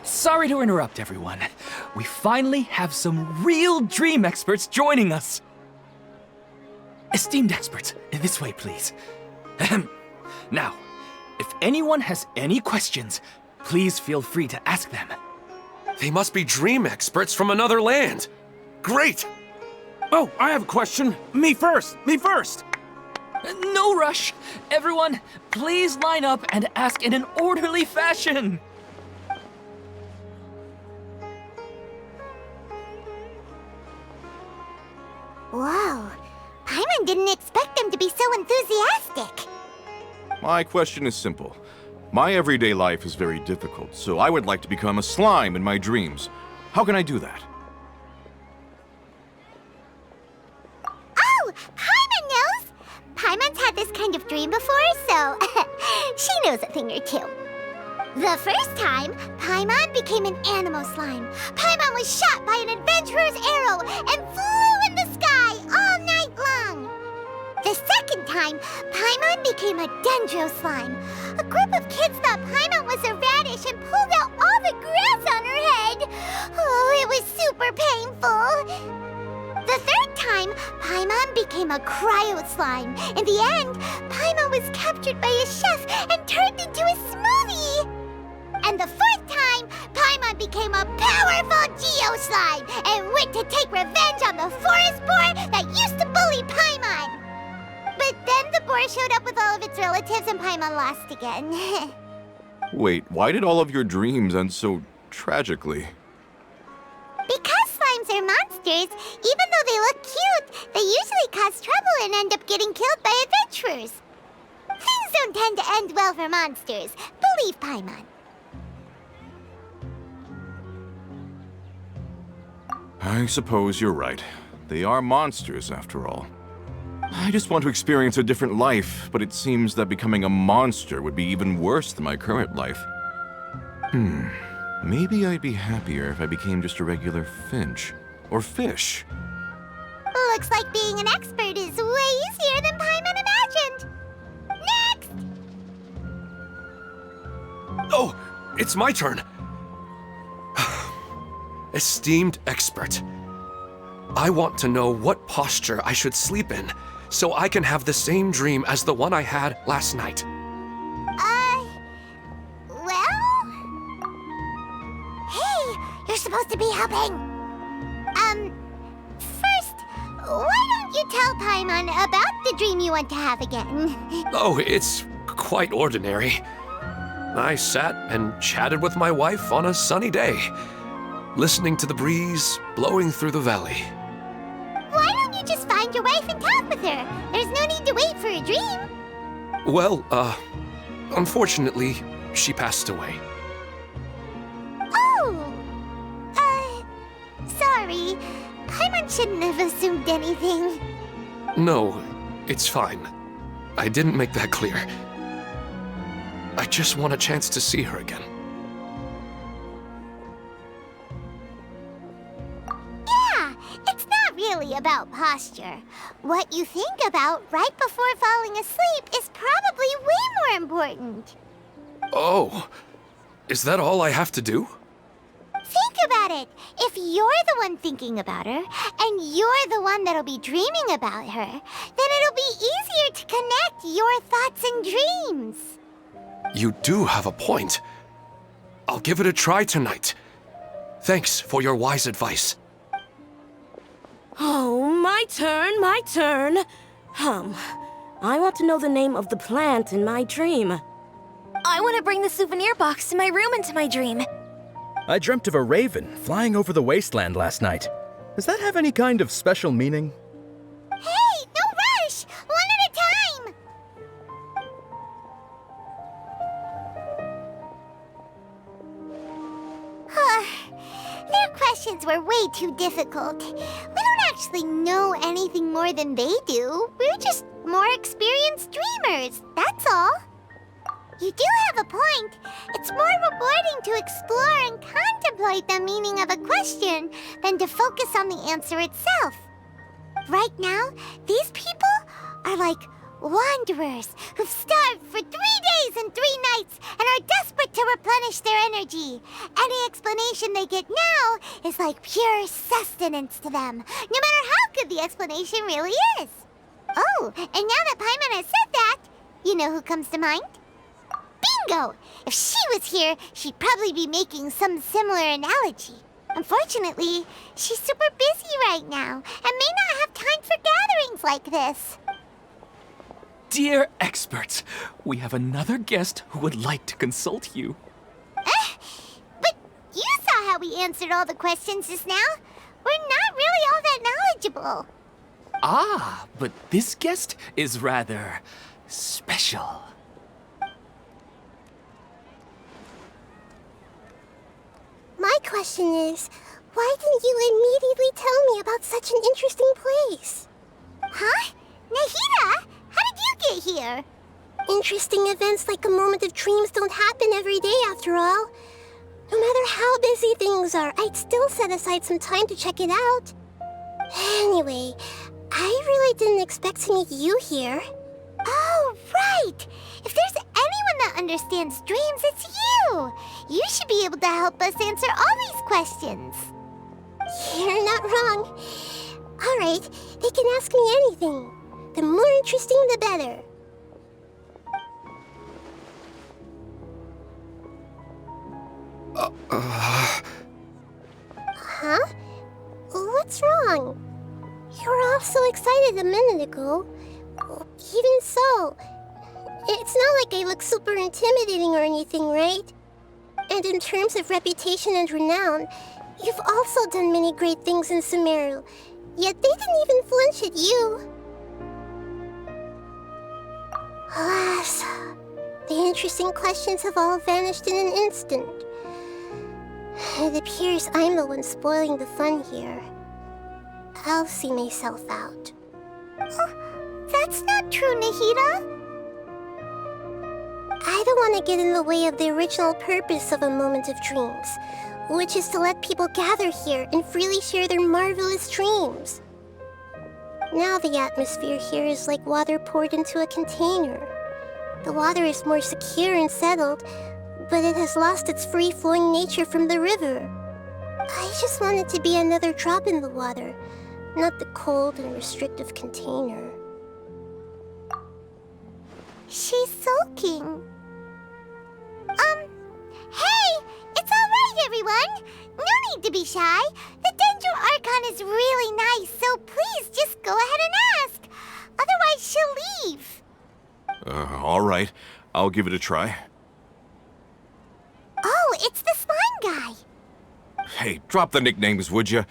Sorry to interrupt, everyone. We finally have some real dream experts joining us. Esteemed experts, this way, please. Ahem. Now, if anyone has any questions, please feel free to ask them. They must be dream experts from another land. Great! Oh, I have a question. Me first! Me first! No rush. Everyone, please line up and ask in an orderly fashion. Whoa. Paimon didn't expect them to be so enthusiastic. My question is simple. My everyday life is very difficult, so I would like to become a slime in my dreams. How can I do that? Oh, Paimon knows! Paimon's had this kind of dream before, so she knows a thing or two. The first time, Paimon became an animal slime. Paimon was shot by an adventurer's arrow and flew in the sky all night long. The second time, Paimon became a dendro slime. A group of kids thought Paimon was a radish and pulled out all the grass on her head. Oh, it was super painful. The third time, Paimon became a cryo slime. In the end, Paimon was captured by a chef and turned into a smoothie. And the fourth time, Paimon became a powerful Geo slime and went to take revenge on the forest boar that used to bully Paimon. But then the boar showed up with all of its relatives and Paimon lost again. Wait, why did all of your dreams end so tragically? Because slimes are monsters, even though they look cute, they usually cause trouble and end up getting killed by adventurers. Things don't tend to end well for monsters. Believe Paimon. I suppose you're right. They are monsters, after all. I just want to experience a different life, but it seems that becoming a monster would be even worse than my current life. Maybe I'd be happier if I became just a regular finch. Or fish. Looks like being an expert is way easier than Paimon imagined. Next! Oh, it's my turn. Esteemed expert, I want to know what posture I should sleep in so I can have the same dream as the one I had last night. Well? Hey, you're supposed to be helping. First, why don't you tell Paimon about the dream you want to have again? Oh, it's quite ordinary. I sat and chatted with my wife on a sunny day, listening to the breeze blowing through the valley. Why don't you just find your wife and talk with her? There's no need to wait for a dream. Well, unfortunately, she passed away. Oh! Sorry. Paimon shouldn't have assumed anything. No, it's fine. I didn't make that clear. I just want a chance to see her again. Yeah, it's not really about posture. What you think about right before falling asleep is probably way more important. Oh, is that all I have to do? Think about it. If you're the one thinking about her, and you're the one that'll be dreaming about her, then it'll be easier to connect your thoughts and dreams. You do have a point. I'll give it a try tonight. Thanks for your wise advice. Oh, my turn, my turn. I want to know the name of the plant in my dream. I want to bring the souvenir box to my room into my dream. I dreamt of a raven flying over the wasteland last night. Does that have any kind of special meaning? Hey, no rush! One at a time! Their questions were way too difficult. We don't actually know anything more than they do. We're just more experienced dreamers, that's all. You do have a point. It's more rewarding to explore and contemplate the meaning of a question than to focus on the answer itself. Right now, these people are like wanderers who've starved for 3 days and 3 nights and are desperate to replenish their energy. Any explanation they get now is like pure sustenance to them, no matter how good the explanation really is. Oh, and now that Paimon has said that, you know who comes to mind? Bingo! If she was here, she'd probably be making some similar analogy. Unfortunately, she's super busy right now and may not have time for gatherings like this. Dear experts, we have another guest who would like to consult you. But you saw how we answered all the questions just now. We're not really all that knowledgeable. Ah, but this guest is rather special. My question is, why didn't you immediately tell me about such an interesting place? Huh? Nahida? How did you get here? Interesting events like a moment of dreams don't happen every day after all. No matter how busy things are, I'd still set aside some time to check it out. Anyway, I really didn't expect to meet you here. Oh, right! If there's anyone that understands dreams, it's you! You should be able to help us answer all these questions. You're not wrong. All right, they can ask me anything. The more interesting, the better. Huh? What's wrong? You were all so excited a minute ago. Even so, it's not like I look super intimidating or anything, right? And in terms of reputation and renown, you've also done many great things in Sumeru, yet they didn't even flinch at you. Alas, the interesting questions have all vanished in an instant. It appears I'm the one spoiling the fun here. I'll see myself out. That's not true, Nahida. I don't want to get in the way of the original purpose of a moment of dreams, which is to let people gather here and freely share their marvelous dreams. Now the atmosphere here is like water poured into a container. The water is more secure and settled, but it has lost its free-flowing nature from the river. I just want it to be another drop in the water, not the cold and restrictive container. She's sulking. Hey! It's all right, everyone! No need to be shy. The Dendro Archon is really nice, so please just go ahead and ask. Otherwise, she'll leave. All right. I'll give it a try. Oh, it's the slime guy. Hey, drop the nicknames, would you?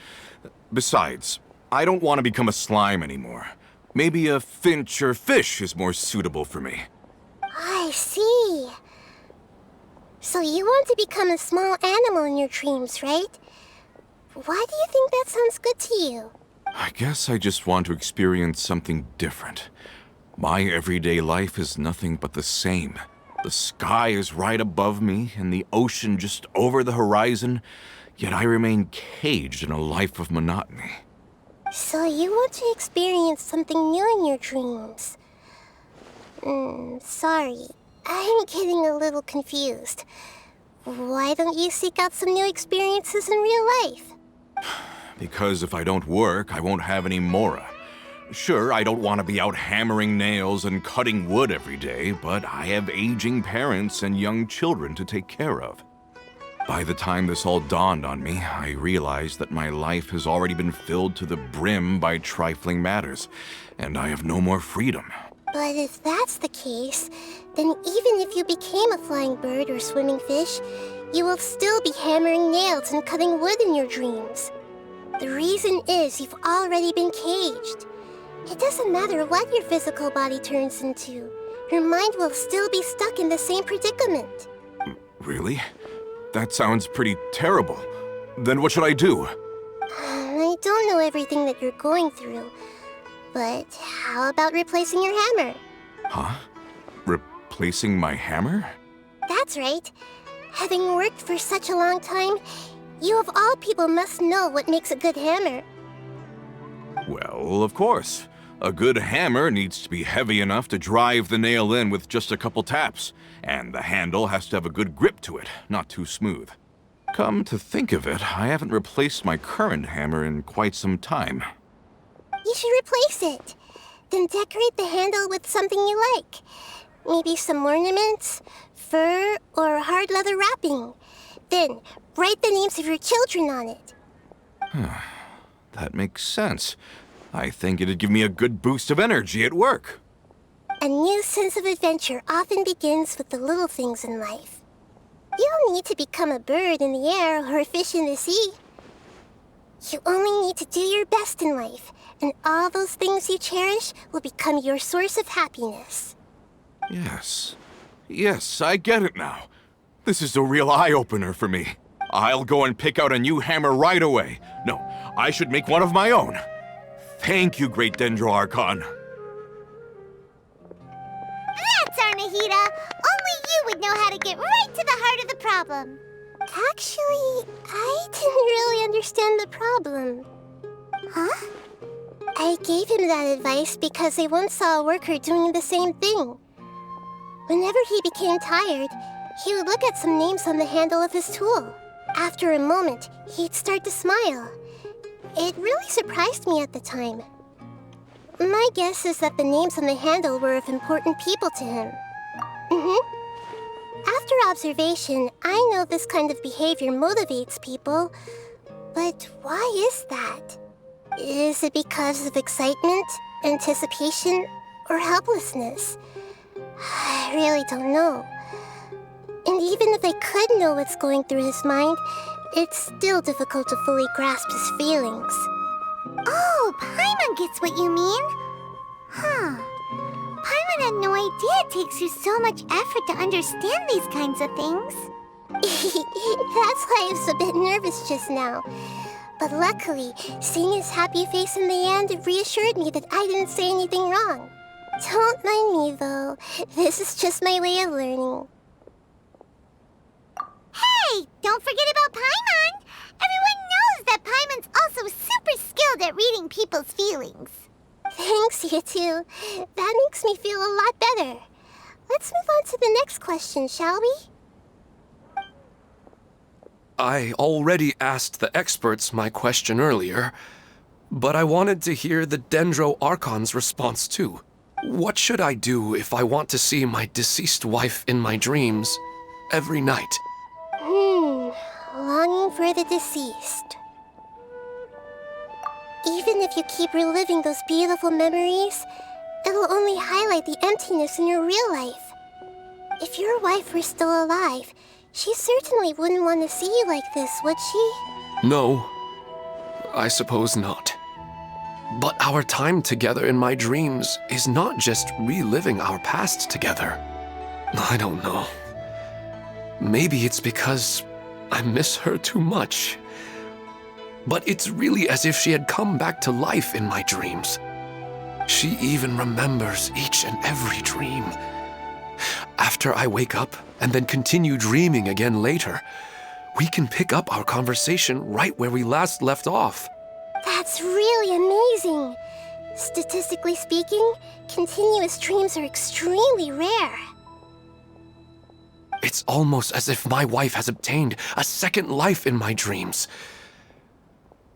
Besides, I don't want to become a slime anymore. Maybe a finch or fish is more suitable for me. I see. So you want to become a small animal in your dreams, right? Why do you think that sounds good to you? I guess I just want to experience something different. My everyday life is nothing but the same. The sky is right above me and the ocean just over the horizon, yet I remain caged in a life of monotony. So you want to experience something new in your dreams? Sorry. I'm getting a little confused. Why don't you seek out some new experiences in real life? Because if I don't work, I won't have any mora. Sure, I don't want to be out hammering nails and cutting wood every day, but I have aging parents and young children to take care of. By the time this all dawned on me, I realized that my life has already been filled to the brim by trifling matters, and I have no more freedom. But if that's the case, then even if you became a flying bird or swimming fish, you will still be hammering nails and cutting wood in your dreams. The reason is you've already been caged. It doesn't matter what your physical body turns into. Your mind will still be stuck in the same predicament. Really? That sounds pretty terrible. Then what should I do? I don't know everything that you're going through, but how about replacing your hammer? Huh? Replacing my hammer? That's right. Having worked for such a long time, you of all people must know what makes a good hammer. Well, of course. A good hammer needs to be heavy enough to drive the nail in with just a couple taps, and the handle has to have a good grip to it, not too smooth. Come to think of it, I haven't replaced my current hammer in quite some time. You should replace it. Then decorate the handle with something you like. Maybe some ornaments, fur, or hard leather wrapping. Then write the names of your children on it. That makes sense. I think it'd give me a good boost of energy at work. A new sense of adventure often begins with the little things in life. You don't need to become a bird in the air or a fish in the sea. You only need to do your best in life, and all those things you cherish will become your source of happiness. Yes. Yes, I get it now. This is a real eye-opener for me. I'll go and pick out a new hammer right away. No, I should make one of my own. Thank you, Great Dendroarchon. That's our Nahida! Only you would know how to get right to the heart of the problem. Actually, I didn't really understand the problem. Huh? I gave him that advice because I once saw a worker doing the same thing. Whenever he became tired, he would look at some names on the handle of his tool. After a moment, he'd start to smile. It really surprised me at the time. My guess is that the names on the handle were of important people to him. After observation, I know this kind of behavior motivates people. But why is that? Is it because of excitement, anticipation, or helplessness? I really don't know. And even if I could know what's going through his mind, it's still difficult to fully grasp his feelings. Oh, Paimon gets what you mean. Huh. Paimon had no idea it takes you so much effort to understand these kinds of things. That's why I was a bit nervous just now. But luckily, seeing his happy face in the end reassured me that I didn't say anything wrong. Don't mind me, though. This is just my way of learning. Hey, don't forget about Paimon! Everyone knows that Paimon's also super skilled at reading people's feelings. Thanks, you two. That makes me feel a lot better. Let's move on to the next question, shall we? I already asked the experts my question earlier, but I wanted to hear the Dendroarchon's response too. What should I do if I want to see my deceased wife in my dreams every night? Longing for the deceased. Even if you keep reliving those beautiful memories, it'll only highlight the emptiness in your real life. If your wife were still alive, she certainly wouldn't want to see you like this, would she? No, I suppose not. But our time together in my dreams is not just reliving our past together. I don't know. Maybe it's because I miss her too much. But it's really as if she had come back to life in my dreams. She even remembers each and every dream. After I wake up and then continue dreaming again later, we can pick up our conversation right where we last left off. That's really amazing. Statistically speaking, continuous dreams are extremely rare. It's almost as if my wife has obtained a second life in my dreams.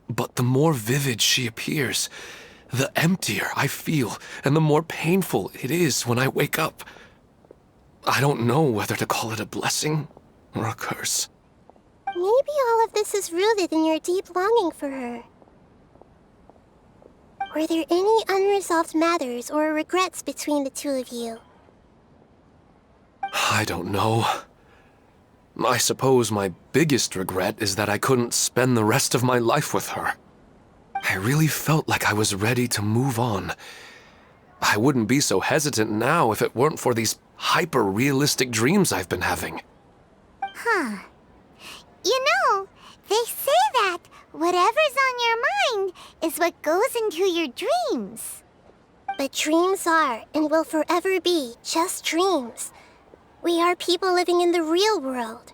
But the more vivid she appears, the emptier I feel and the more painful it is when I wake up. I don't know whether to call it a blessing or a curse. Maybe all of this is rooted in your deep longing for her. Were there any unresolved matters or regrets between the two of you? I don't know. I suppose my biggest regret is that I couldn't spend the rest of my life with her. I really felt like I was ready to move on. I wouldn't be so hesitant now if it weren't for these hyper-realistic dreams I've been having. Huh. You know, they say that whatever's on your mind is what goes into your dreams. But dreams are and will forever be just dreams. We are people living in the real world.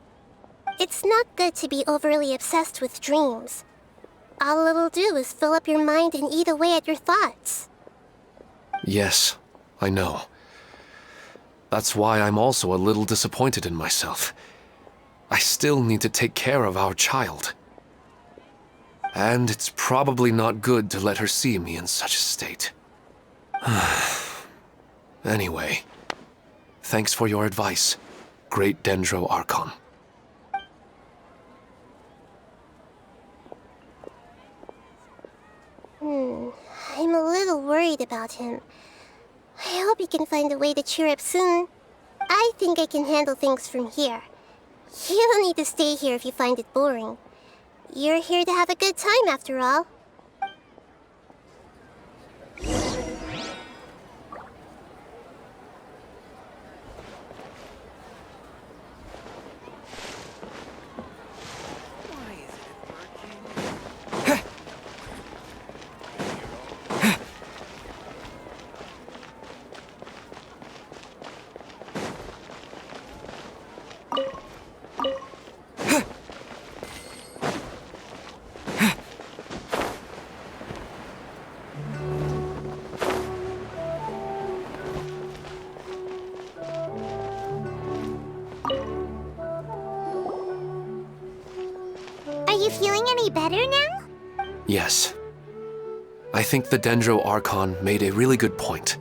It's not good to be overly obsessed with dreams. All it'll do is fill up your mind and eat away at your thoughts. Yes, I know. That's why I'm also a little disappointed in myself. I still need to take care of our child. And it's probably not good to let her see me in such a state. Anyway, thanks for your advice, Great Dendro Archon. I'm a little worried about him. I hope he can find a way to cheer up soon. I think I can handle things from here. You don't need to stay here if you find it boring. You're here to have a good time, after all. Are you feeling any better now? Yes. I think the Dendro Archon made a really good point.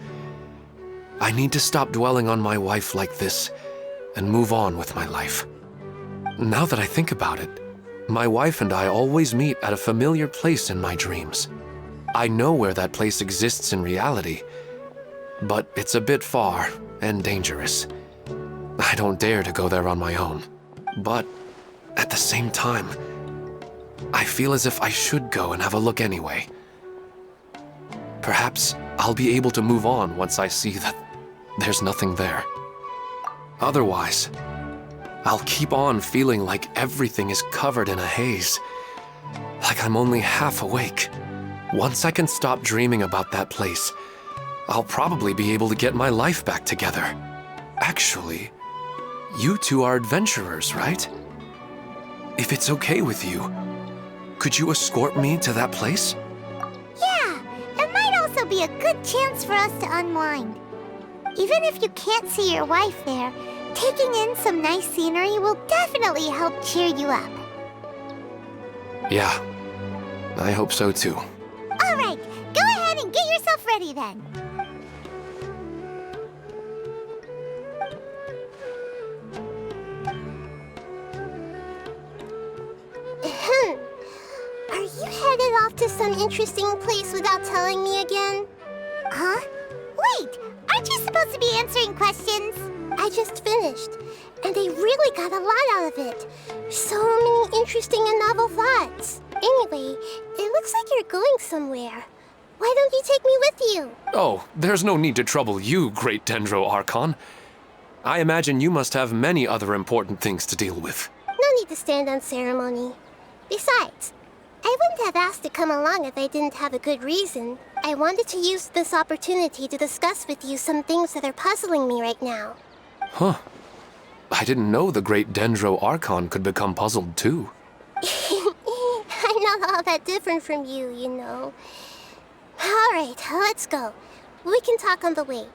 I need to stop dwelling on my wife like this and move on with my life. Now that I think about it, my wife and I always meet at a familiar place in my dreams. I know where that place exists in reality, but it's a bit far and dangerous. I don't dare to go there on my own. But at the same time, I feel as if I should go and have a look anyway. Perhaps I'll be able to move on once I see that there's nothing there. Otherwise, I'll keep on feeling like everything is covered in a haze, like I'm only half awake. Once I can stop dreaming about that place, I'll probably be able to get my life back together. Actually, you two are adventurers, right? If it's okay with you, could you escort me to that place? Yeah, it might also be a good chance for us to unwind. Even if you can't see your wife there, taking in some nice scenery will definitely help cheer you up. Yeah, I hope so too. All right, go ahead and get yourself ready then. Are you headed off to some interesting place without telling me again? Huh? Wait, aren't you supposed to be answering questions? I just finished, and I really got a lot out of it. So many interesting and novel thoughts. Anyway, it looks like you're going somewhere. Why don't you take me with you? Oh, there's no need to trouble you, Great Dendro Archon. I imagine you must have many other important things to deal with. No need to stand on ceremony. Besides, I wouldn't have asked to come along if I didn't have a good reason. I wanted to use this opportunity to discuss with you some things that are puzzling me right now. Huh. I didn't know the Great Dendro Archon could become puzzled too. I'm not all that different from you, you know. All right, let's go. We can talk on the way.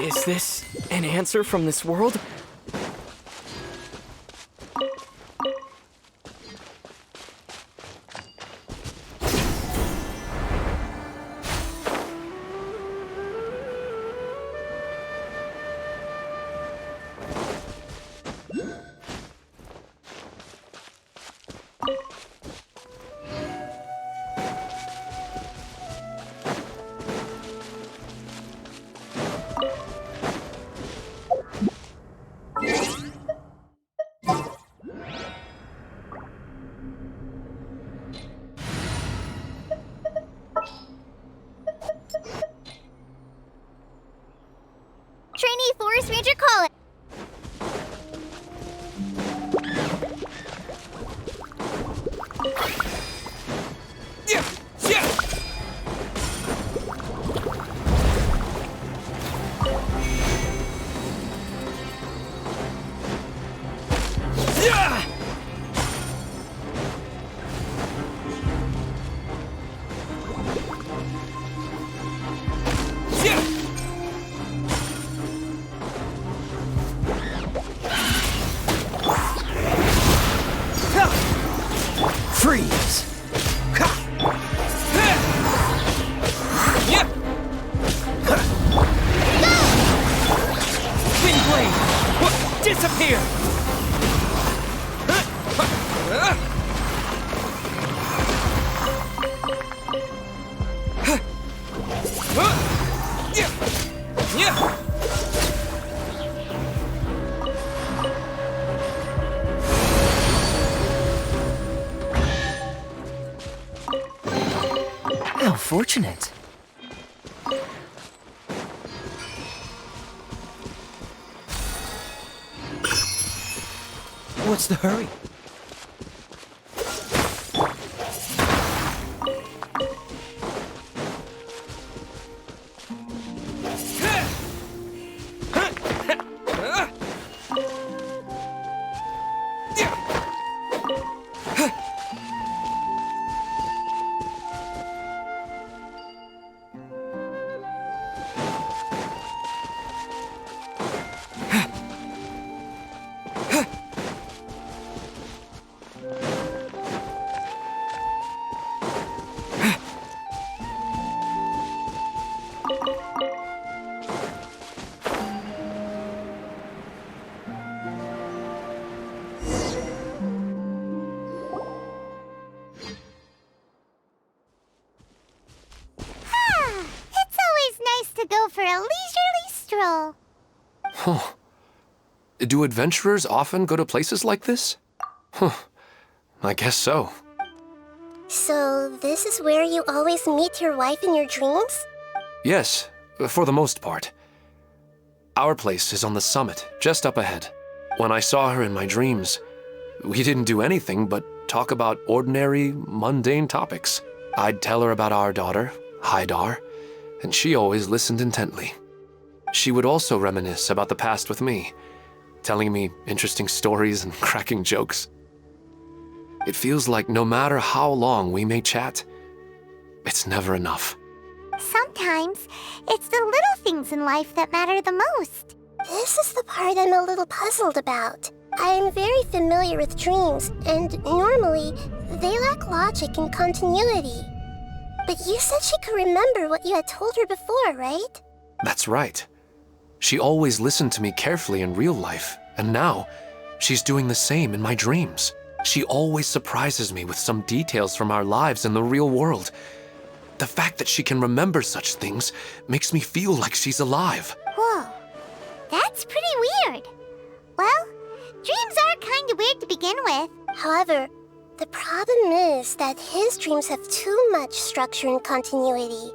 Is this an answer from this world? Trainee Forest Ranger calling. Freeze! Windblade! Disappear! How fortunate. What's the hurry? It's always nice to go for a leisurely stroll. Huh. Do adventurers often go to places like this? Huh. I guess so. So, this is where you always meet your wife in your dreams? Yes, for the most part. Our place is on the summit, just up ahead. When I saw her in my dreams, we didn't do anything but talk about ordinary, mundane topics. I'd tell her about our daughter, Haidar, and she always listened intently. She would also reminisce about the past with me, telling me interesting stories and cracking jokes. It feels like no matter how long we may chat, it's never enough. Sometimes, it's the little things in life that matter the most. This is the part I'm a little puzzled about. I am very familiar with dreams, and normally, they lack logic and continuity. But you said she could remember what you had told her before, right? That's right. She always listened to me carefully in real life, and now she's doing the same in my dreams. She always surprises me with some details from our lives in the real world. The fact that she can remember such things makes me feel like she's alive. Whoa, that's pretty weird. Well, dreams are kind of weird to begin with. However, the problem is that his dreams have too much structure and continuity.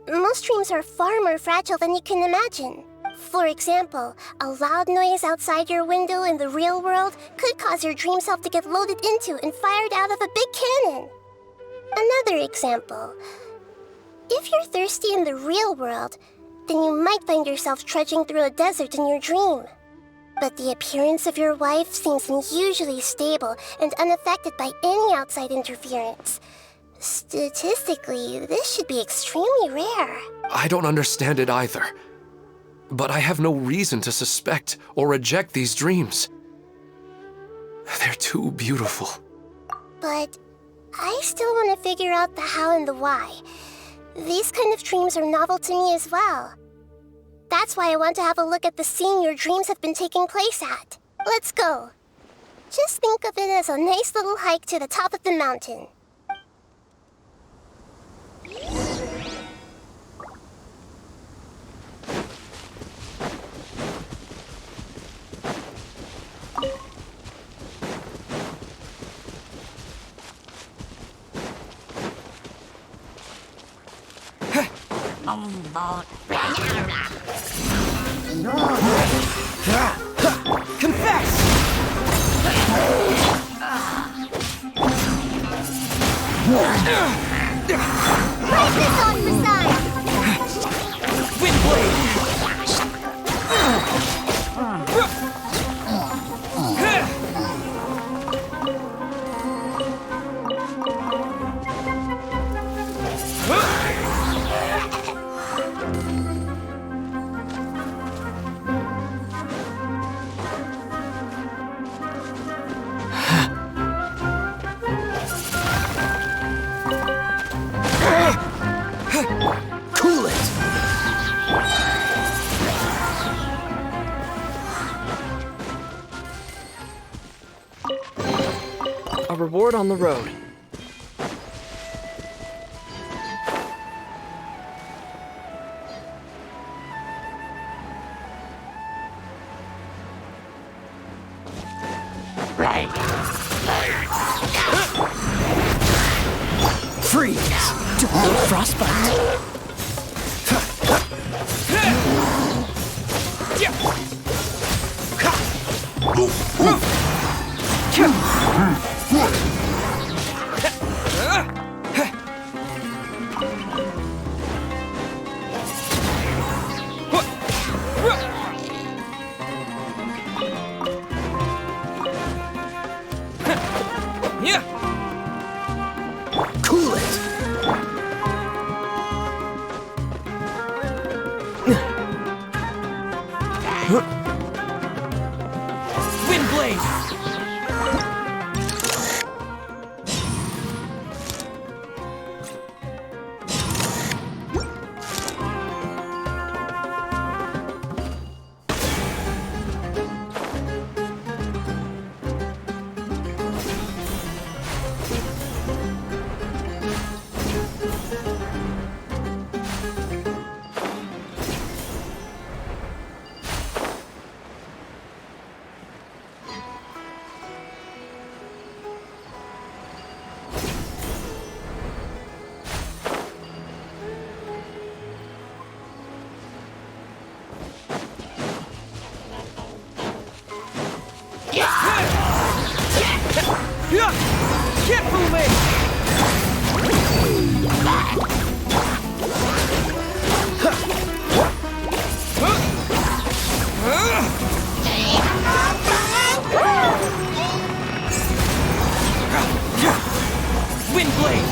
Most dreams are far more fragile than you can imagine. For example, a loud noise outside your window in the real world could cause your dream self to get loaded into and fired out of a big cannon. Another example. If you're thirsty in the real world, then you might find yourself trudging through a desert in your dream. But the appearance of your wife seems unusually stable and unaffected by any outside interference. Statistically, this should be extremely rare. I don't understand it either. but I have no reason to suspect or reject these dreams. They're too beautiful. But I still want to figure out the how and the why. These kind of dreams are novel to me as well. That's why I want to have a look at the scene your dreams have been taking place at. Let's go. Just think of it as a nice little hike to the top of the mountain. Confess! Break this on for size! Windblade! Cool it! A reward on the road. Freeze! Double frostbite! Cool it! Windblade! Get moving! Windblade!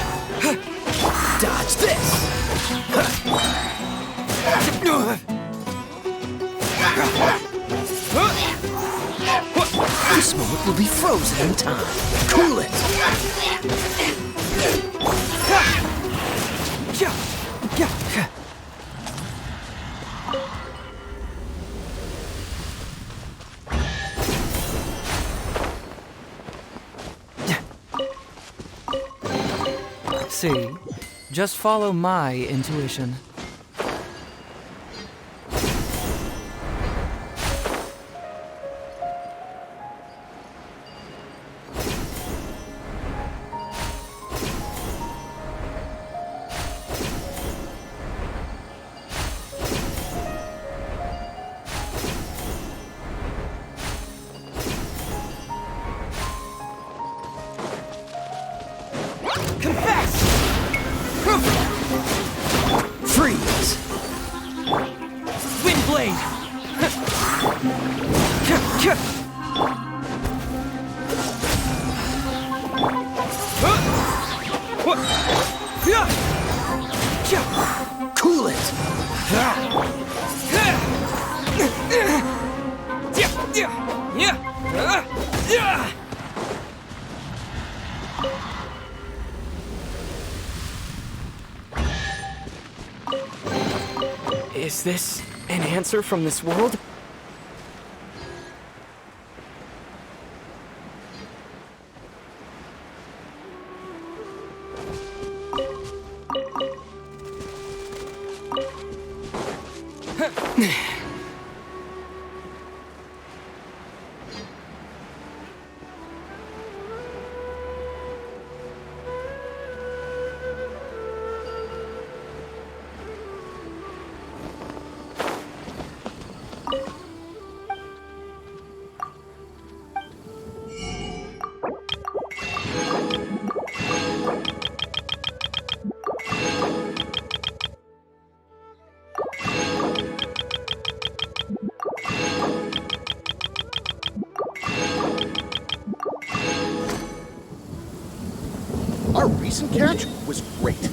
Dodge this! This moment will be frozen in time. Cool it! See, just follow my intuition. Confess! Freeze! Windblade! Cool it! Is this an answer from this world? Our recent catch was great.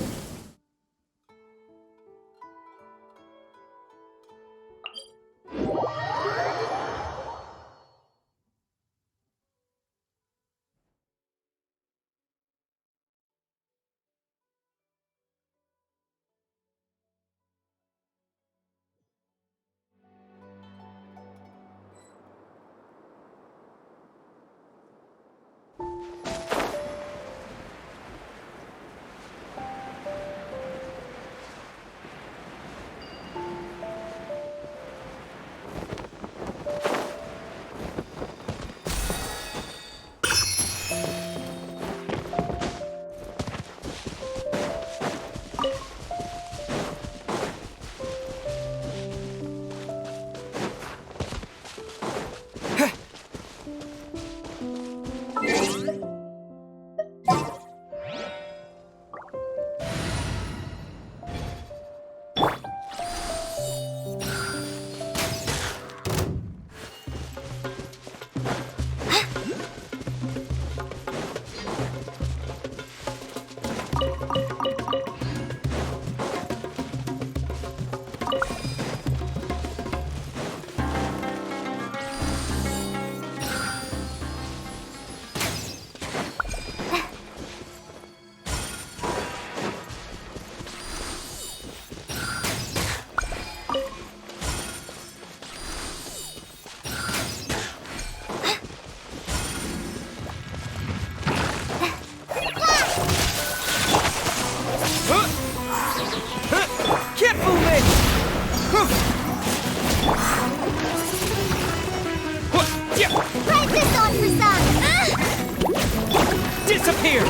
Disappear!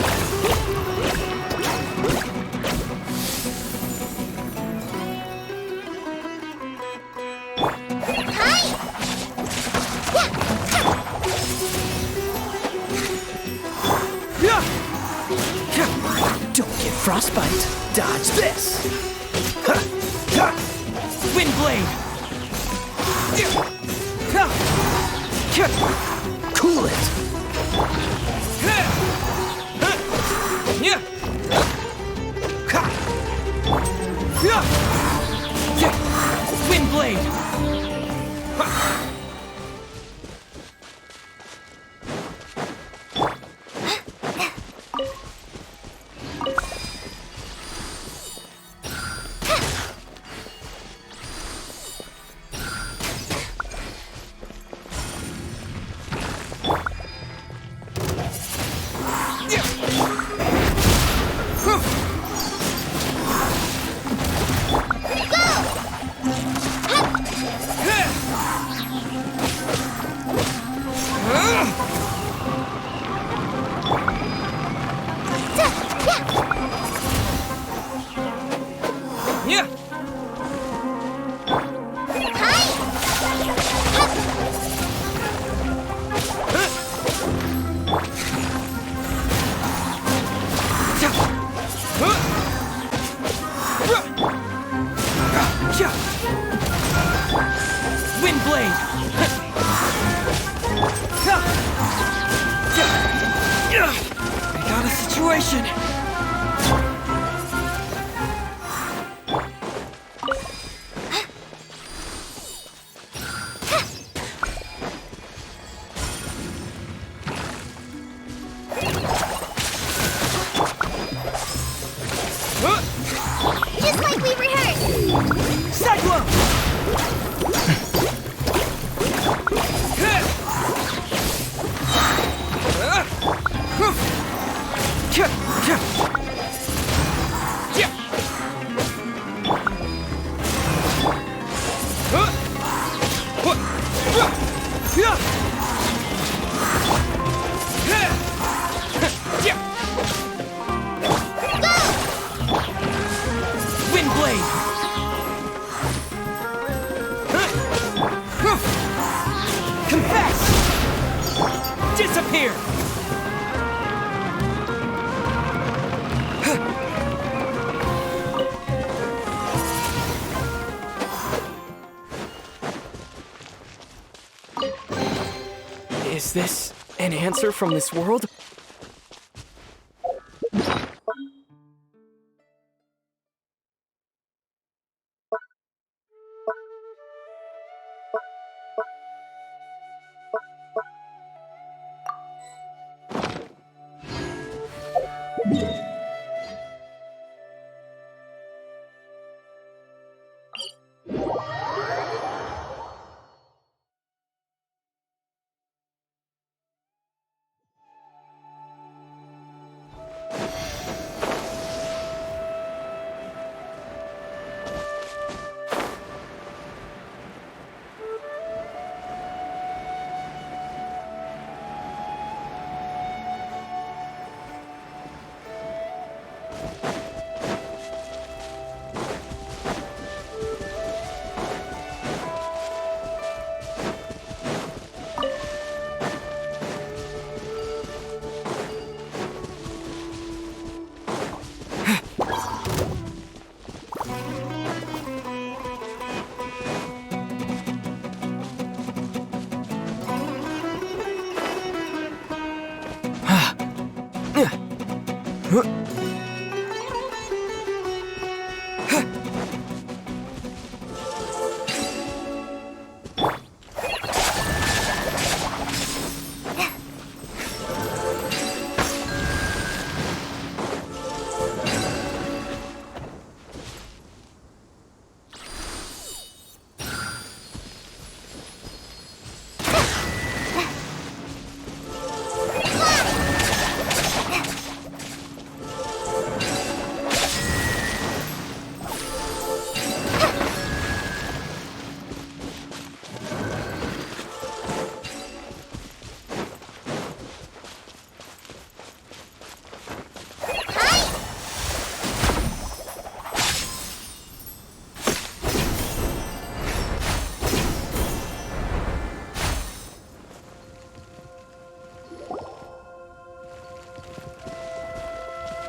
Don't get frostbite. Dodge this. Wind blade! Cool it. Wind blade! Just like we rehearsed! Cyclone! Windblade! Confess! Disappear! Is this an answer from this world?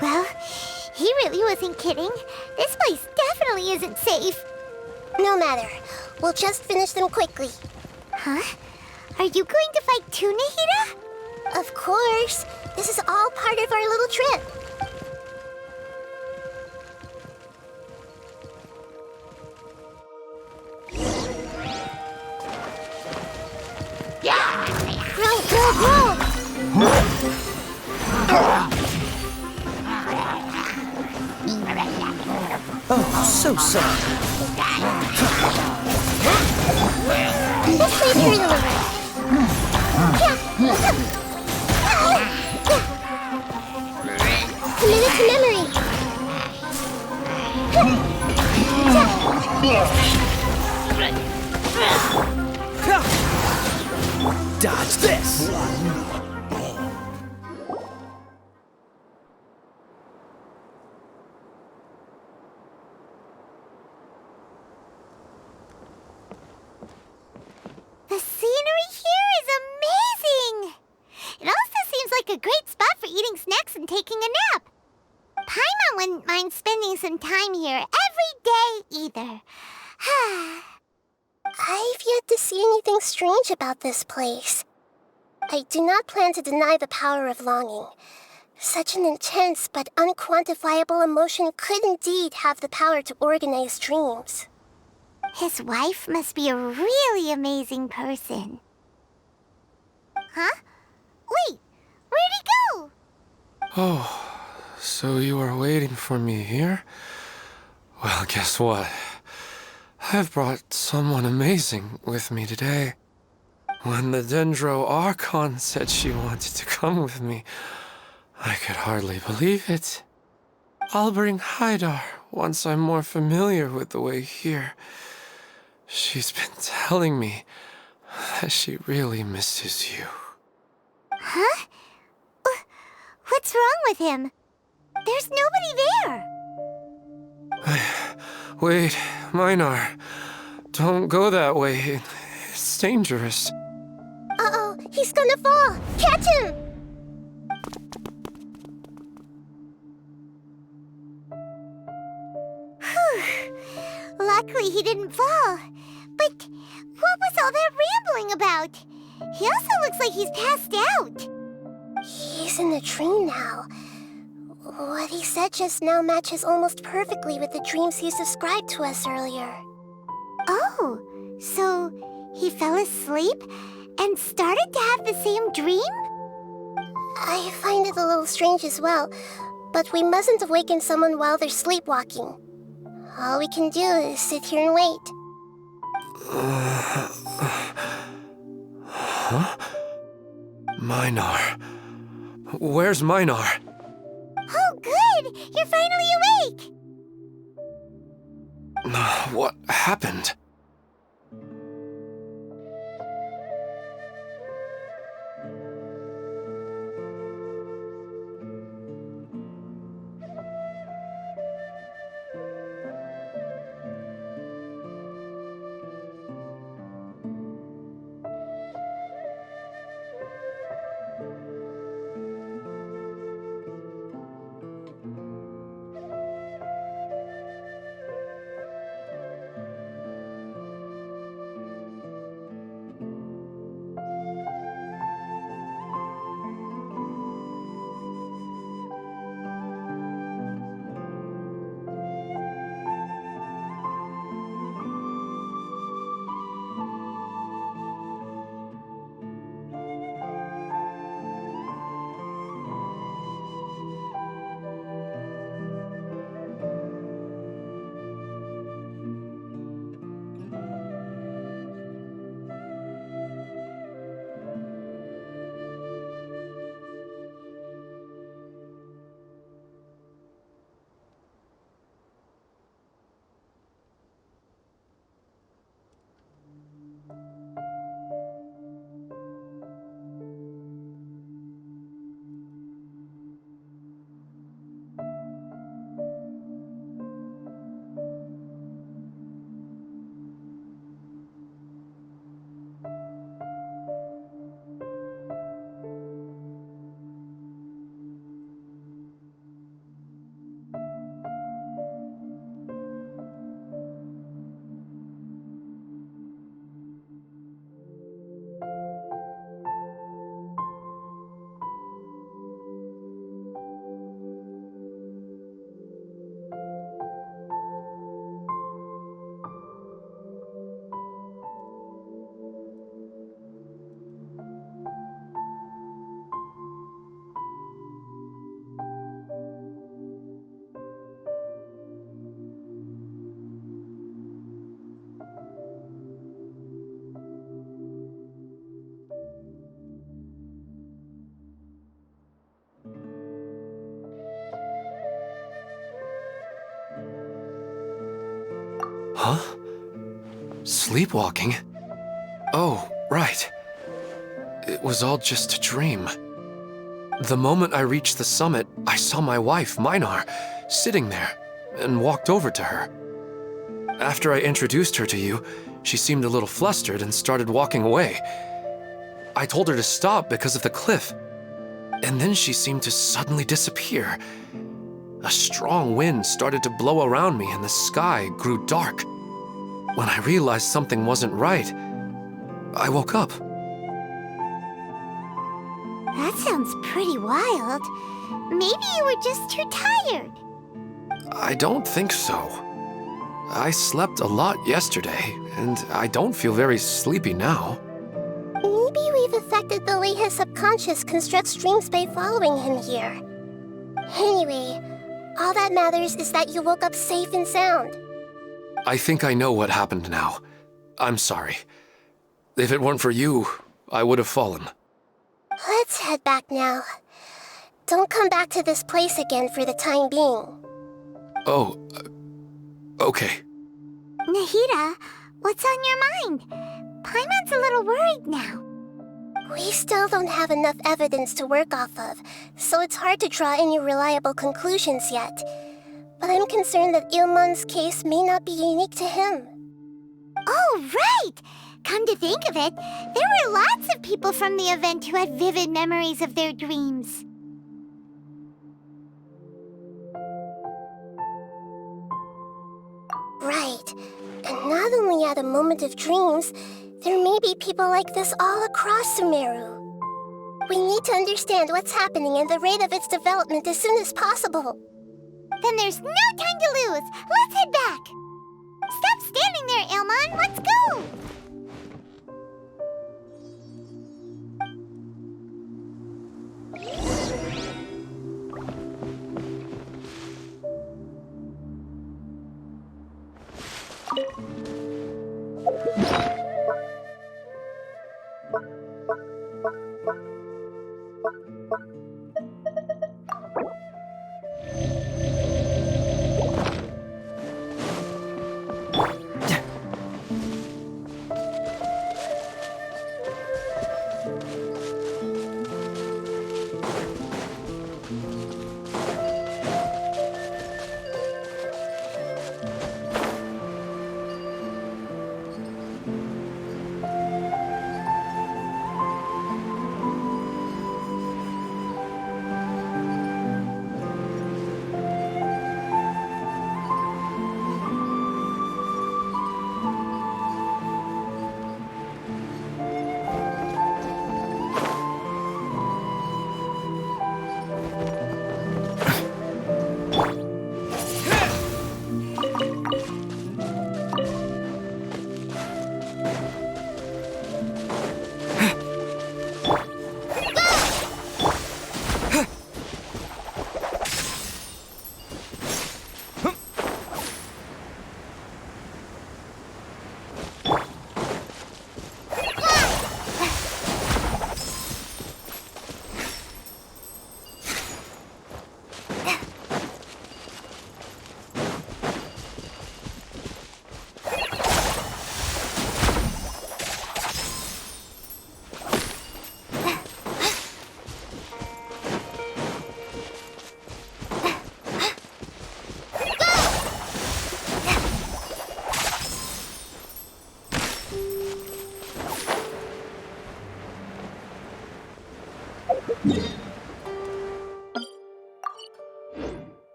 Well, he really wasn't kidding. This place definitely isn't safe. No matter. We'll just finish them quickly. Huh? Are you going to fight too, Nahida? Of course. This is all part of our little trip. Roll, roll, roll! Oh, so sorry. Let's leave here in a little. Commit it to memory. Dodge this! The scenery here is amazing! It also seems like a great spot for eating snacks and taking a nap. Paimon wouldn't mind spending some time here every day either. I've yet to see anything strange about this place. I do not plan to deny the power of longing. Such an intense but unquantifiable emotion could indeed have the power to organize dreams. His wife must be a really amazing person. Huh? Wait, where'd he go? Oh, So you are waiting for me here? Well, guess what? I've brought someone amazing with me today. When the Dendro Archon said she wanted to come with me, I could hardly believe it. I'll bring Haidar once I'm more familiar with the way here. She's been telling me that she really misses you. Huh? What's wrong with him? There's nobody there. Wait, Minar. Don't go that way. It's dangerous. Uh-oh, he's gonna fall! Catch him! Luckily he didn't fall. But what was all that rambling about? He also looks like he's passed out. He's in the dream now. What he said just now matches almost perfectly with the dreams he's described to us earlier. Oh, so he fell asleep and started to have the same dream? I find it a little strange as well, but we mustn't awaken someone while they're sleepwalking. All we can do is sit here and wait. Huh? Minar. Where's Minar? Oh, good! You're finally awake! What happened? Huh? Sleepwalking? Oh, right. It was all just a dream. The moment I reached the summit, I saw my wife, Minar, sitting there, and walked over to her. After I introduced her to you, she seemed a little flustered and started walking away. I told her to stop because of the cliff, and then she seemed to suddenly disappear. A strong wind started to blow around me and the sky grew dark. When I realized something wasn't right, I woke up. That sounds pretty wild. Maybe you were just too tired. I don't think so. I slept a lot yesterday, and I don't feel very sleepy now. Maybe we've affected the way his subconscious constructs dreams by following him here. Anyway, all that matters is that you woke up safe and sound. I think I know what happened now. I'm sorry. If it weren't for you, I would have fallen. Let's head back now. Don't come back to this place again for the time being. Oh, okay. Nahida, what's on your mind? Paimon's a little worried now. We still don't have enough evidence to work off of, so it's hard to draw any reliable conclusions yet. But I'm concerned that Ilmon's case may not be unique to him. Oh, right! Come to think of it, there were lots of people from the event who had vivid memories of their dreams. Right. And not only at a moment of dreams, there may be people like this all across Sumeru. We need to understand what's happening and the rate of its development as soon as possible. Then there's no time to lose. Let's head back. Stop standing there, Ilmon. Let's go.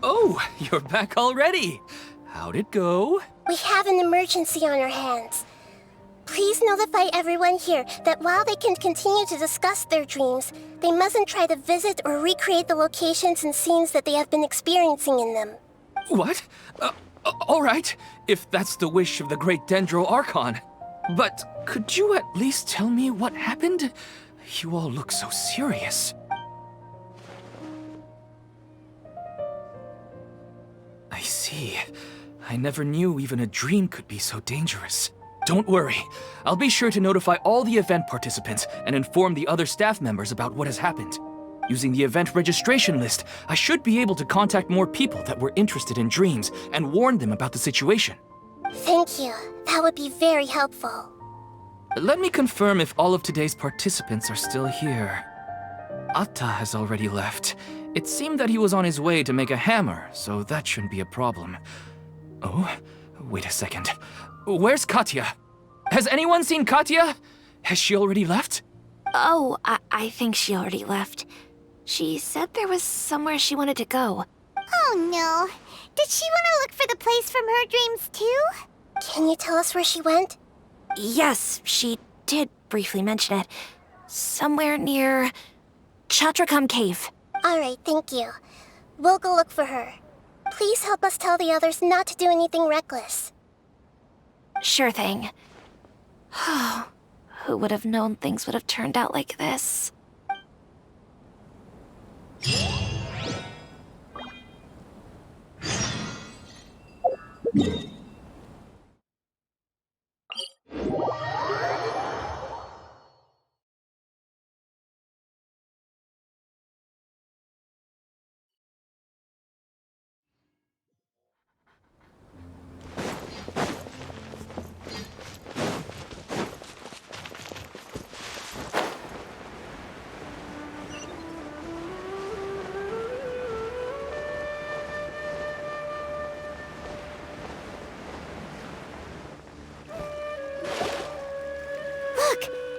Oh, you're back already. How'd it go? We have an emergency on our hands. Please notify everyone here that while they can continue to discuss their dreams, they mustn't try to visit or recreate the locations and scenes that they have been experiencing in them. What? All right, if that's the wish of the great Dendro Archon. But could you at least tell me what happened? You all look so serious. I see. I never knew even a dream could be so dangerous. Don't worry. I'll be sure to notify all the event participants and inform the other staff members about what has happened. Using the event registration list, I should be able to contact more people that were interested in dreams and warn them about the situation. Thank you. That would be very helpful. Let me confirm if all of today's participants are still here. Atta has already left. It seemed that he was on his way to make a hammer, so that shouldn't be a problem. Oh, wait a second. Where's Katya? Has anyone seen Katya? Has she already left? Oh, I think she already left. She said there was somewhere she wanted to go. Oh no. Did she want to look for the place from her dreams too? Can you tell us where she went? Yes, she did briefly mention it. Somewhere near Chatrakam Cave. Alright, thank you. We'll go look for her. Please help us tell the others not to do anything reckless. Sure thing. Who would have known things would have turned out like this?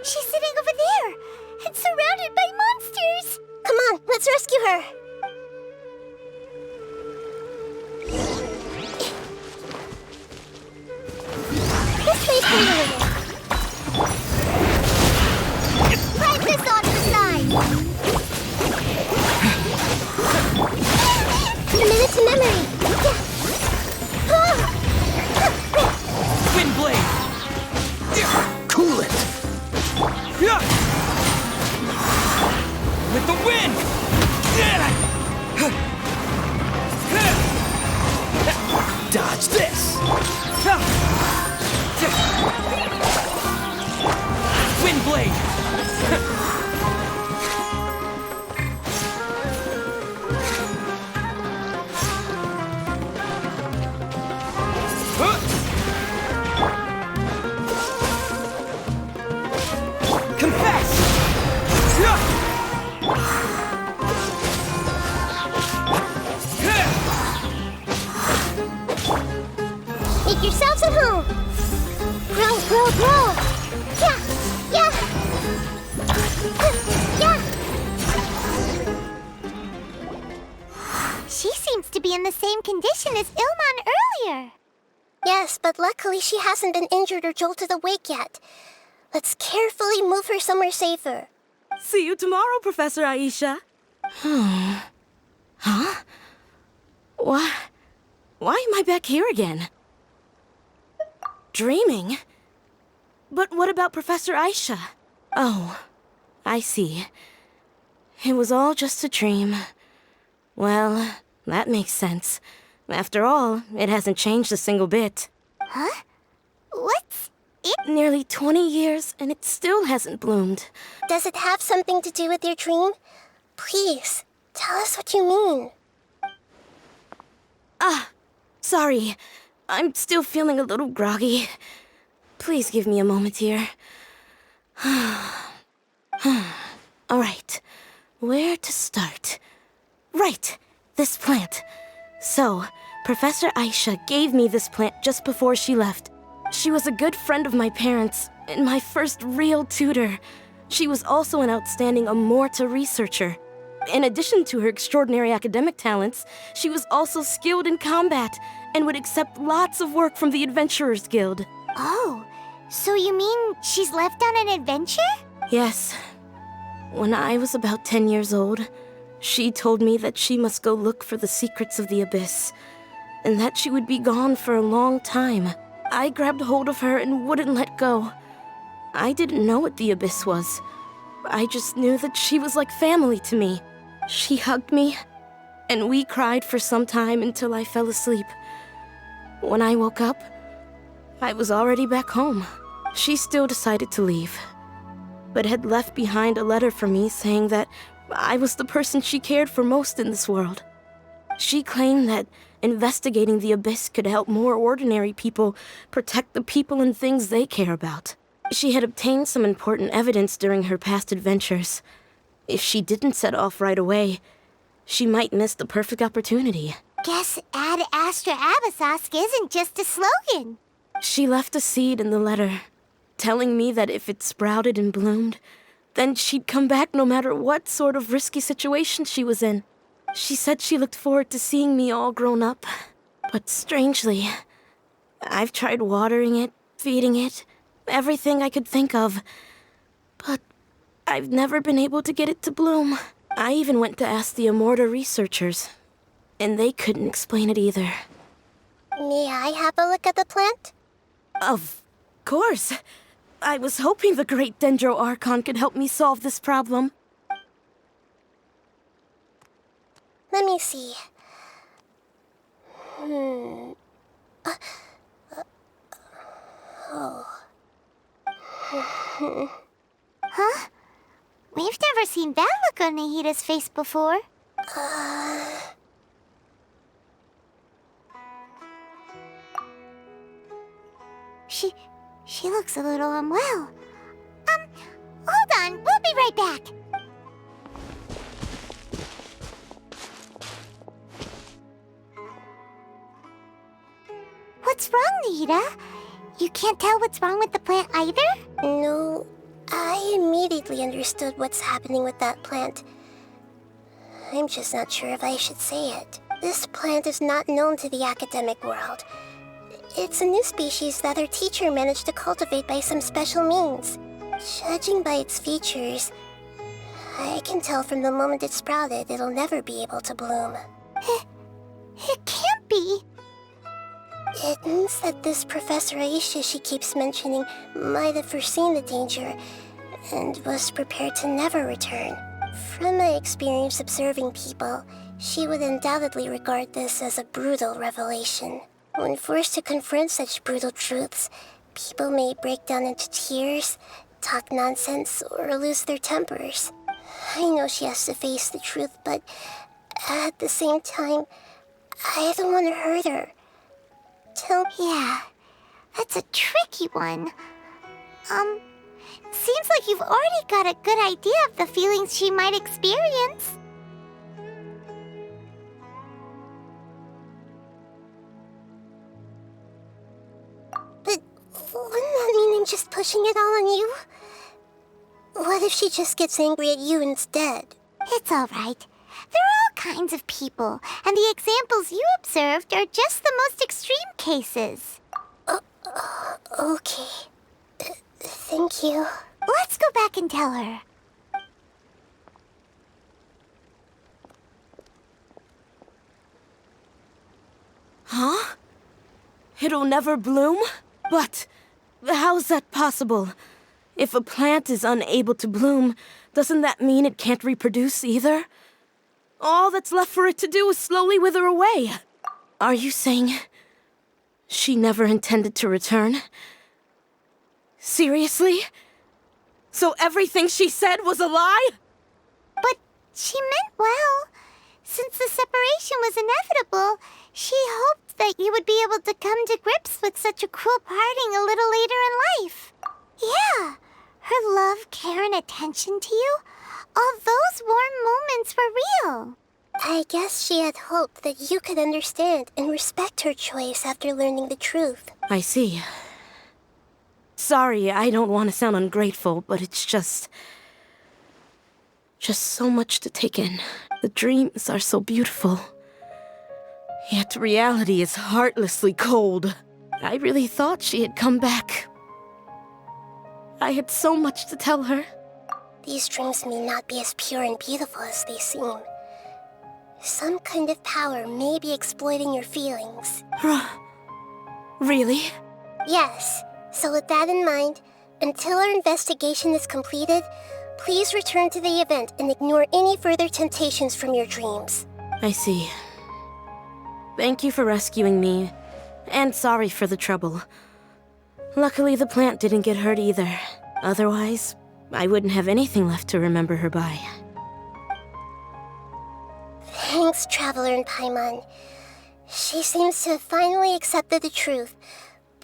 She's sitting over there and surrounded by monsters. Come on, let's rescue her. This way, Taylor. Pipe this on the side. A minute to memory. Wind blade! Cool it! With the wind! Dodge this! Wind blade! Make yourselves at home. Grow, grow, grow. Yeah, yeah. Yeah. She seems to be in the same condition as Ilman earlier. Yes, but luckily she hasn't been injured or jolted awake yet. Let's carefully move her somewhere safer. See you tomorrow, Professor Aisha. Huh? Why am I back here again? Dreaming? But what about Professor Aisha? Oh, I see. It was all just a dream. Well, that makes sense. After all, it hasn't changed a single bit. Huh? What's it? Nearly 20 years, and it still hasn't bloomed. Does it have something to do with your dream? Please, tell us what you mean. Sorry. I'm still feeling a little groggy. Please give me a moment here. All right. Where to start? Right. This plant. So, Professor Aisha gave me this plant just before she left. She was a good friend of my parents and my first real tutor. She was also an outstanding Amorta researcher. In addition to her extraordinary academic talents, she was also skilled in combat and would accept lots of work from the Adventurers Guild. Oh, so you mean she's left on an adventure? Yes. When I was about 10 years old, she told me that she must go look for the secrets of the Abyss, and that she would be gone for a long time. I grabbed hold of her and wouldn't let go. I didn't know what the Abyss was. I just knew that she was like family to me. She hugged me, and we cried for some time until I fell asleep. When I woke up, I was already back home. She still decided to leave, but had left behind a letter for me saying that I was the person she cared for most in this world. She claimed that investigating the Abyss could help more ordinary people protect the people and things they care about. She had obtained some important evidence during her past adventures. If she didn't set off right away, she might miss the perfect opportunity. Guess Ad Astra Abyssosque isn't just a slogan. She left a seed in the letter, telling me that if it sprouted and bloomed, then she'd come back no matter what sort of risky situation she was in. She said she looked forward to seeing me all grown up. But strangely, I've tried watering it, feeding it, everything I could think of. But I've never been able to get it to bloom. I even went to ask the Ormodasdis researchers, and they couldn't explain it either. May I have a look at the plant? Of course. I was hoping the great Dendro Archon could help me solve this problem. Let me see. Huh? We've never seen that look on Nahida's face before. She looks a little unwell. Hold on, we'll be right back. What's wrong, Nahida? You can't tell what's wrong with the plant either? No, I immediately understood what's happening with that plant. I'm just not sure if I should say it. This plant is not known to the academic world. It's a new species that our teacher managed to cultivate by some special means. Judging by its features, I can tell from the moment it sprouted it'll never be able to bloom. It can't be. It means that this Professor Aisha she keeps mentioning might have foreseen the danger and was prepared to never return. From my experience observing people, she would undoubtedly regard this as a brutal revelation. When forced to confront such brutal truths, people may break down into tears, talk nonsense, or lose their tempers. I know she has to face the truth, but at the same time, I don't want to hurt her. Yeah, that's a tricky one. Seems like you've already got a good idea of the feelings she might experience. But wouldn't that mean I'm just pushing it all on you? What if she just gets angry at you instead? It's all right. There are all kinds of people, and the examples you observed are just the most extreme cases. Okay. Thank you. Let's go back and tell her. Huh? It'll never bloom? But how's that possible? If a plant is unable to bloom, doesn't that mean it can't reproduce either? All that's left for it to do is slowly wither away. Are you saying she never intended to return? Seriously? So everything she said was a lie? But she meant well. Since the separation was inevitable, she hoped that you would be able to come to grips with such a cruel parting a little later in life. Yeah, her love, care, and attention to you, all those warm moments were real. I guess she had hoped that you could understand and respect her choice after learning the truth. I see. Sorry, I don't want to sound ungrateful, but it's just so much to take in. The dreams are so beautiful. Yet reality is heartlessly cold. I really thought she had come back. I had so much to tell her. These dreams may not be as pure and beautiful as they seem. Some kind of power may be exploiting your feelings. Really? Yes. So with that in mind, until our investigation is completed, please return to the event and ignore any further temptations from your dreams. I see. Thank you for rescuing me, and sorry for the trouble. Luckily, the plant didn't get hurt either. Otherwise, I wouldn't have anything left to remember her by. Thanks, Traveler and Paimon. She seems to have finally accepted the truth,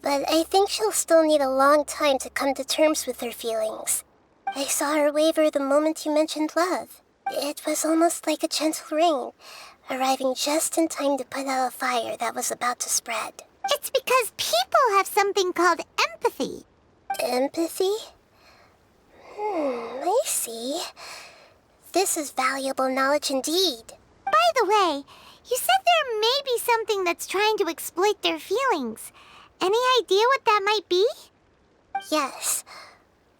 but I think she'll still need a long time to come to terms with her feelings. I saw her waver the moment you mentioned love. It was almost like a gentle rain, arriving just in time to put out a fire that was about to spread. It's because people have something called empathy. Empathy? I see. This is valuable knowledge indeed. By the way, you said there may be something that's trying to exploit their feelings. Any idea what that might be? Yes.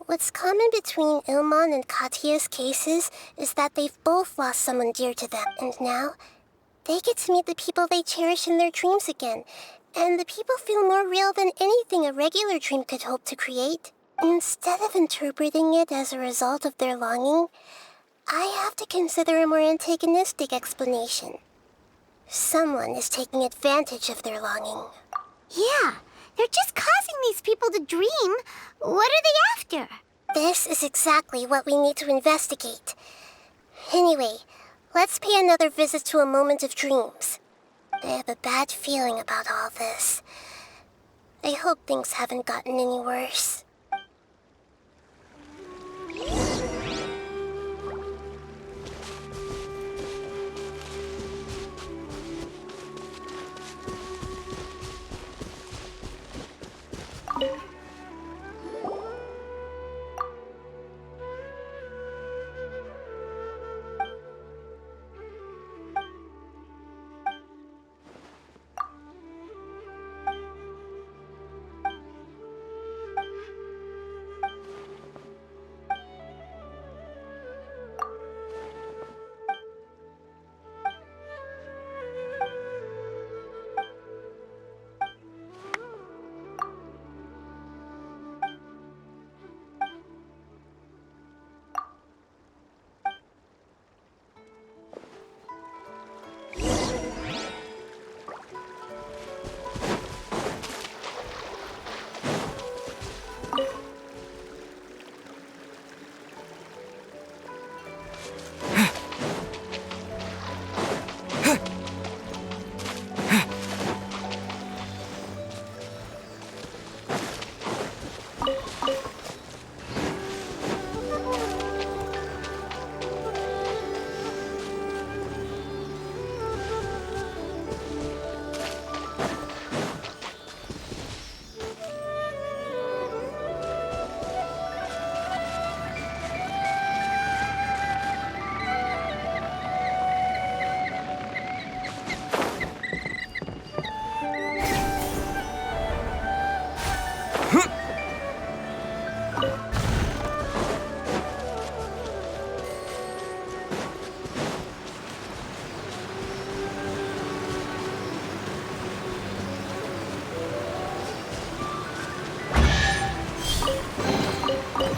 What's common between Ilmon and Katya's cases is that they've both lost someone dear to them, and now they get to meet the people they cherish in their dreams again, and the people feel more real than anything a regular dream could hope to create. Instead of interpreting it as a result of their longing, I have to consider a more antagonistic explanation. Someone is taking advantage of their longing. Yeah, they're just causing these people to dream. What are they after? This is exactly what we need to investigate. Anyway, let's pay another visit to a moment of dreams. I have a bad feeling about all this. I hope things haven't gotten any worse.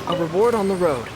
A reward on the road.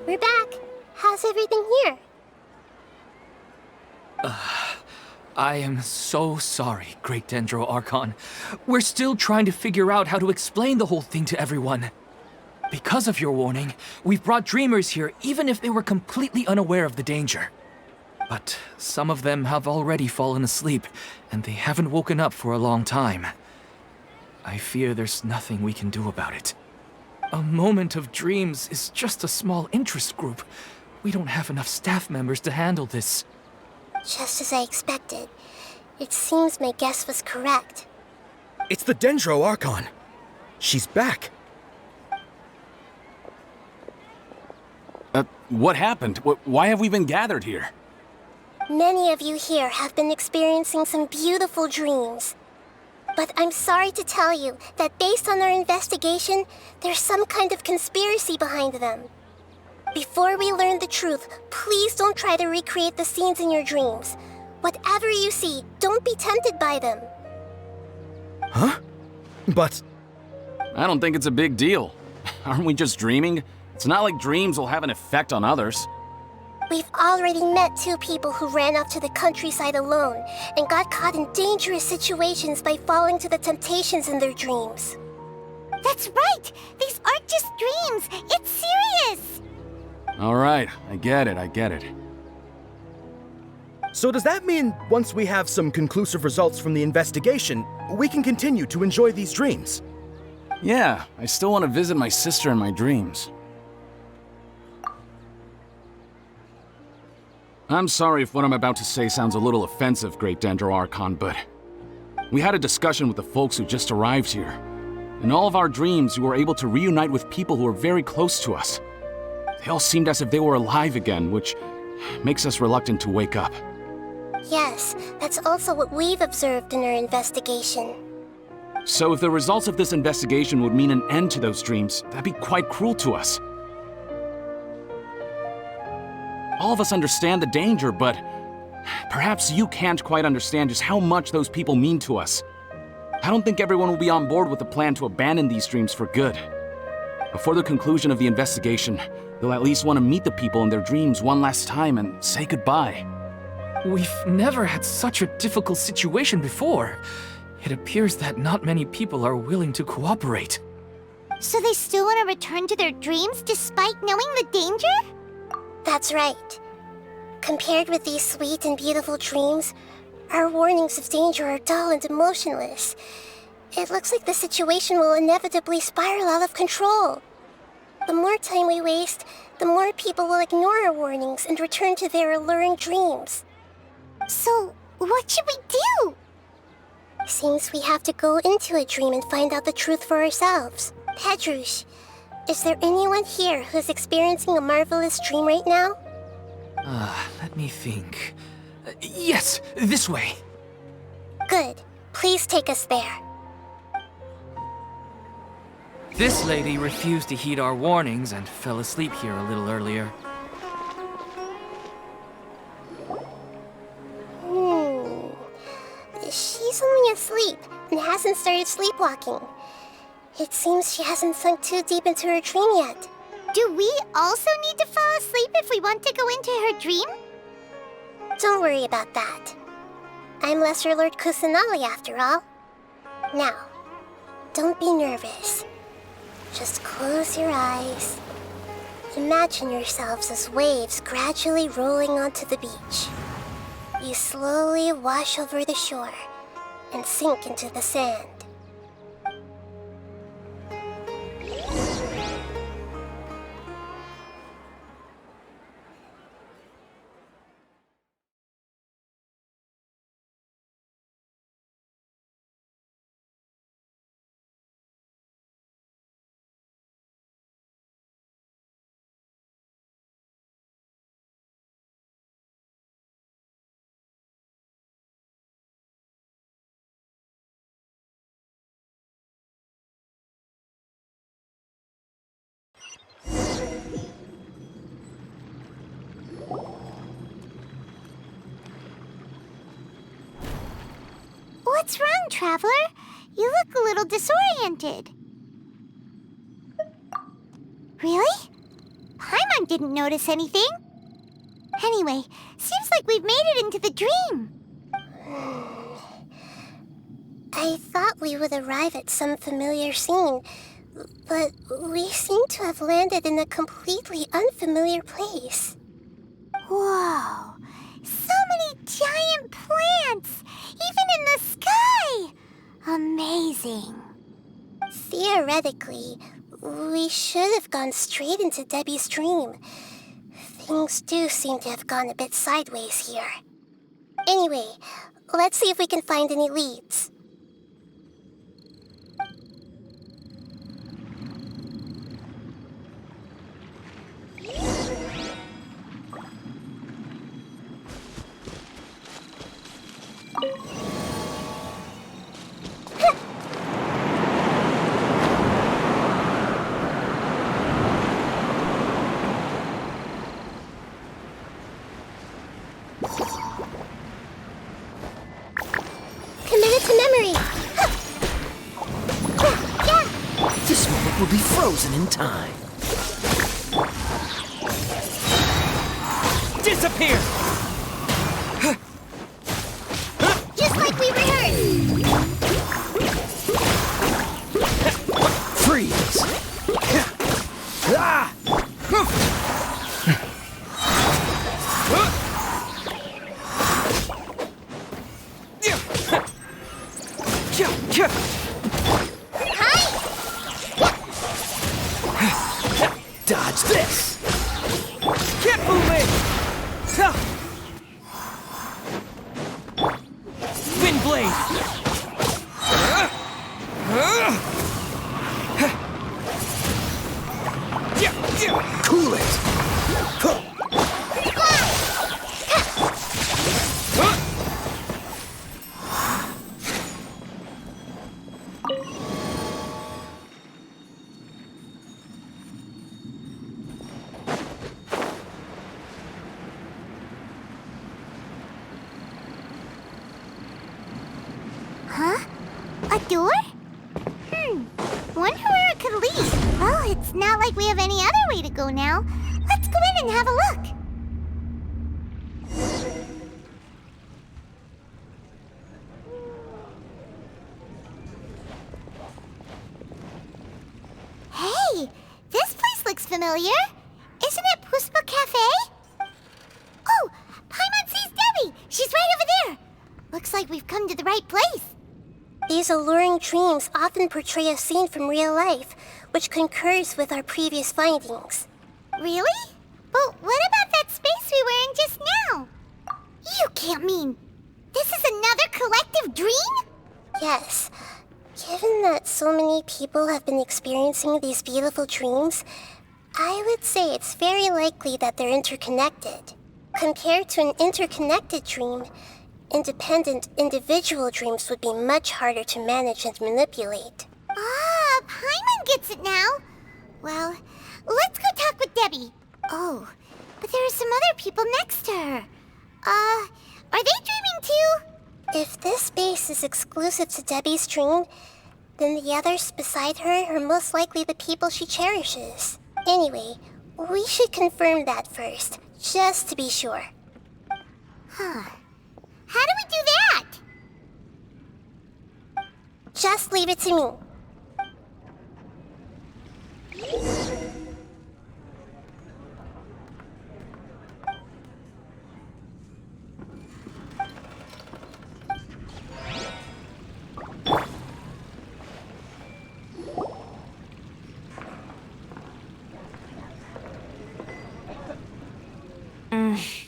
We're back. How's everything here? I am so sorry, Great Dendro Archon. We're still trying to figure out how to explain the whole thing to everyone. Because of your warning, we've brought dreamers here even if they were completely unaware of the danger. But some of them have already fallen asleep, and they haven't woken up for a long time. I fear there's nothing we can do about it. A moment of dreams is just a small interest group. We don't have enough staff members to handle this. Just as I expected. It seems my guess was correct. It's the Dendro Archon. She's back. What happened? Why have we been gathered here? Many of you here have been experiencing some beautiful dreams. But I'm sorry to tell you that based on our investigation, there's some kind of conspiracy behind them. Before we learn the truth, please don't try to recreate the scenes in your dreams. Whatever you see, don't be tempted by them. Huh? But... I don't think it's a big deal. Aren't we just dreaming? It's not like dreams will have an effect on others. We've already met 2 people who ran off to the countryside alone and got caught in dangerous situations by falling to the temptations in their dreams. That's right! These aren't just dreams! It's serious! Alright, I get it. So does that mean once we have some conclusive results from the investigation, we can continue to enjoy these dreams? Yeah, I still want to visit my sister in my dreams. I'm sorry if what I'm about to say sounds a little offensive, Great Dendro Archon, but we had a discussion with the folks who just arrived here. In all of our dreams, we were able to reunite with people who were very close to us. They all seemed as if they were alive again, which makes us reluctant to wake up. Yes, that's also what we've observed in our investigation. So if the results of this investigation would mean an end to those dreams, that'd be quite cruel to us. All of us understand the danger, but perhaps you can't quite understand just how much those people mean to us. I don't think everyone will be on board with the plan to abandon these dreams for good. Before the conclusion of the investigation, they'll at least want to meet the people in their dreams one last time and say goodbye. We've never had such a difficult situation before. It appears that not many people are willing to cooperate. So they still want to return to their dreams despite knowing the danger? That's right. Compared with these sweet and beautiful dreams, our warnings of danger are dull and emotionless. It looks like the situation will inevitably spiral out of control. The more time we waste, the more people will ignore our warnings and return to their alluring dreams. So, what should we do? Seems we have to go into a dream and find out the truth for ourselves. Pedrush, is there anyone here who's experiencing a marvelous dream right now? Let me think. Yes, this way. Good. Please take us there. This lady refused to heed our warnings and fell asleep here a little earlier. She's only asleep and hasn't started sleepwalking. It seems she hasn't sunk too deep into her dream yet. Do we also need to fall asleep if we want to go into her dream? Don't worry about that. I'm Lesser Lord Kusanali after all. Now, don't be nervous. Just close your eyes. Imagine yourselves as waves gradually rolling onto the beach. You slowly wash over the shore and sink into the sand. What's wrong, Traveler? You look a little disoriented. Really? Paimon didn't notice anything. Anyway, seems like we've made it into the dream. I thought we would arrive at some familiar scene, but we seem to have landed in a completely unfamiliar place. Whoa! So many giant plants! Even in the sky! Amazing. Theoretically, we should have gone straight into Debbie's dream. Things do seem to have gone a bit sideways here. Anyway, let's see if we can find any leads. Committed to memory. Yeah. This moment will be frozen in time. Disappear! Just like we rehearsed! Freeze! Ah! Dodge this! Keep moving! Wind blade! Cool it! Huh? A door? Wonder where it could lead. Well, it's not like we have any other way to go now. Let's go in and have a look. Hey, this place looks familiar. Isn't it Puspa Cafe? Oh, Paimon sees Debbie. She's right over there. Looks like we've come to the right place. These alluring dreams often portray a scene from real life, which concurs with our previous findings. Really? But what about that space we were in just now? You can't mean this is another collective dream? Yes. Given that so many people have been experiencing these beautiful dreams, I would say it's very likely that they're interconnected. Compared to an interconnected dream, independent individual dreams would be much harder to manage and manipulate. Ah, Paimon gets it now. Well, let's go talk with Debbie. Oh, but there are some other people next to her. Are they dreaming too? If this space is exclusive to Debbie's dream, then the others beside her are most likely the people she cherishes. Anyway, we should confirm that first, just to be sure. Huh. How do we do that? Just leave it to me.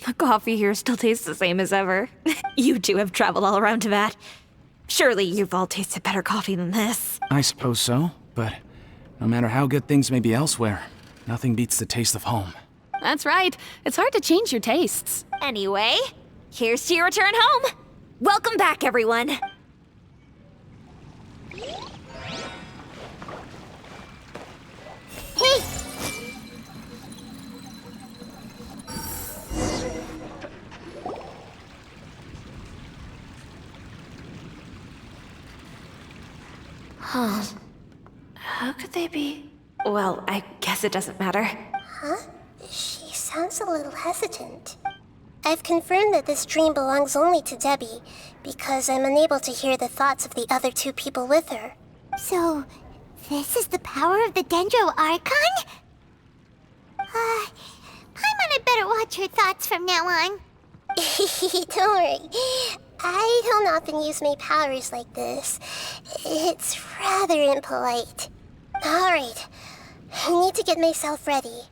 The coffee here still tastes the same as ever. You two have traveled all around Tibet. Surely you've all tasted better coffee than this. I suppose so, but no matter how good things may be elsewhere, nothing beats the taste of home. That's right. It's hard to change your tastes. Anyway, here's to your return home. Welcome back, everyone. Hey! How could they be? Well, I guess it doesn't matter. Huh? She sounds a little hesitant. I've confirmed that this dream belongs only to Debbie, because I'm unable to hear the thoughts of the other two people with her. So, this is the power of the Dendro Archon? Paimon had better watch her thoughts from now on. Don't worry. I don't often use my powers like this. It's rather impolite. Alright, I need to get myself ready.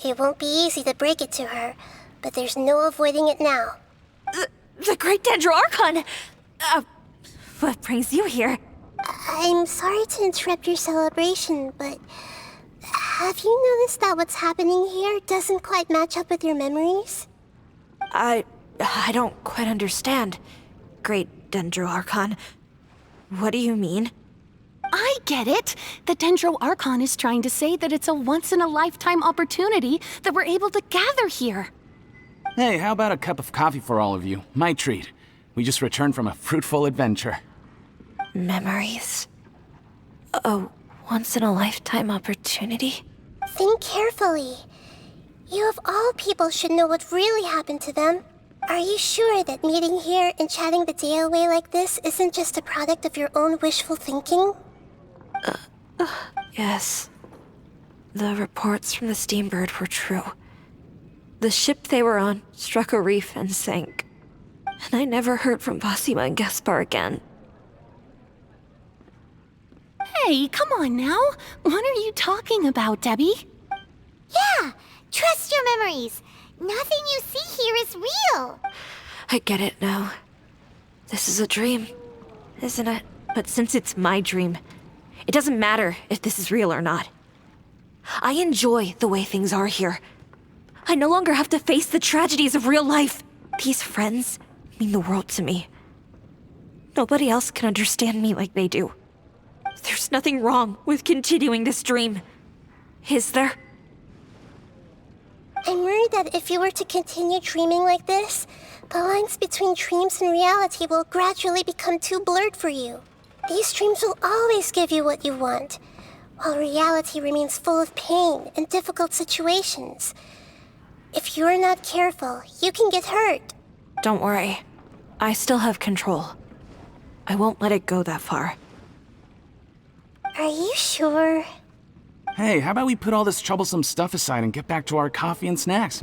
It won't be easy to break it to her, but there's no avoiding it now. The Great Dendro Archon! What brings you here? I'm sorry to interrupt your celebration, but have you noticed that what's happening here doesn't quite match up with your memories? I don't quite understand. Great Dendro Archon. What do you mean? I get it. The Dendro Archon is trying to say that it's a once-in-a-lifetime opportunity that we're able to gather here. Hey, how about a cup of coffee for all of you? My treat. We just returned from a fruitful adventure. Memories. A once-in-a-lifetime opportunity? Think carefully. You of all people should know what really happened to them. Are you sure that meeting here and chatting the day away like this isn't just a product of your own wishful thinking? Yes. The reports from the Steambird were true. The ship they were on struck a reef and sank. And I never heard from Basima and Gaspar again. Hey, come on now. What are you talking about, Debbie? Yeah, trust your memories. Nothing you see here is real. I get it now. This is a dream, isn't it? But since it's my dream, it doesn't matter if this is real or not. I enjoy the way things are here. I no longer have to face the tragedies of real life. These friends mean the world to me. Nobody else can understand me like they do. There's nothing wrong with continuing this dream. Is there? I'm worried that if you were to continue dreaming like this, the lines between dreams and reality will gradually become too blurred for you. These dreams will always give you what you want, while reality remains full of pain and difficult situations. If you're not careful, you can get hurt. Don't worry. I still have control. I won't let it go that far. Are you sure? Hey, how about we put all this troublesome stuff aside and get back to our coffee and snacks,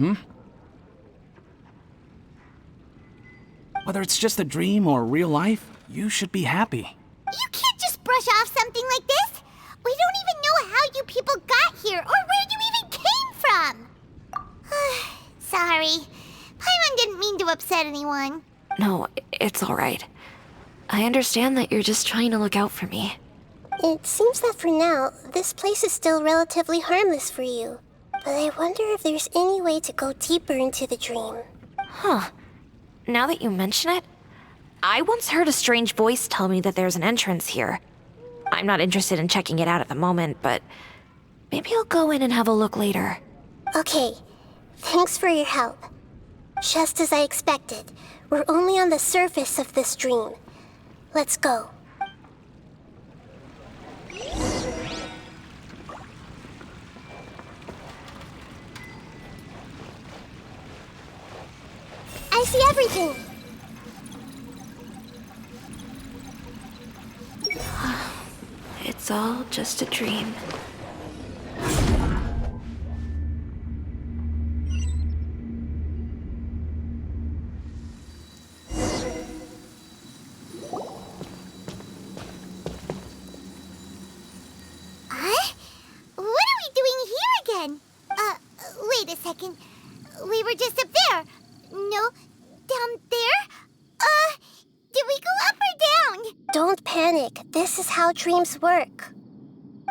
Whether it's just a dream or real life, you should be happy. You can't just brush off something like this. We don't even know how you people got here or where you even came from. Sorry. Paimon didn't mean to upset anyone. No, it's all right. I understand that you're just trying to look out for me. It seems that for now, this place is still relatively harmless for you. But I wonder if there's any way to go deeper into the dream. Huh. Now that you mention it, I once heard a strange voice tell me that there's an entrance here. I'm not interested in checking it out at the moment, but maybe I'll go in and have a look later. Okay, thanks for your help. Just as I expected, we're only on the surface of this dream. Let's go. I see everything! It's all just a dream. What are we doing here again? Wait a second. We were just up there. No, down there? Did we go up or down? Don't panic. This is how dreams work.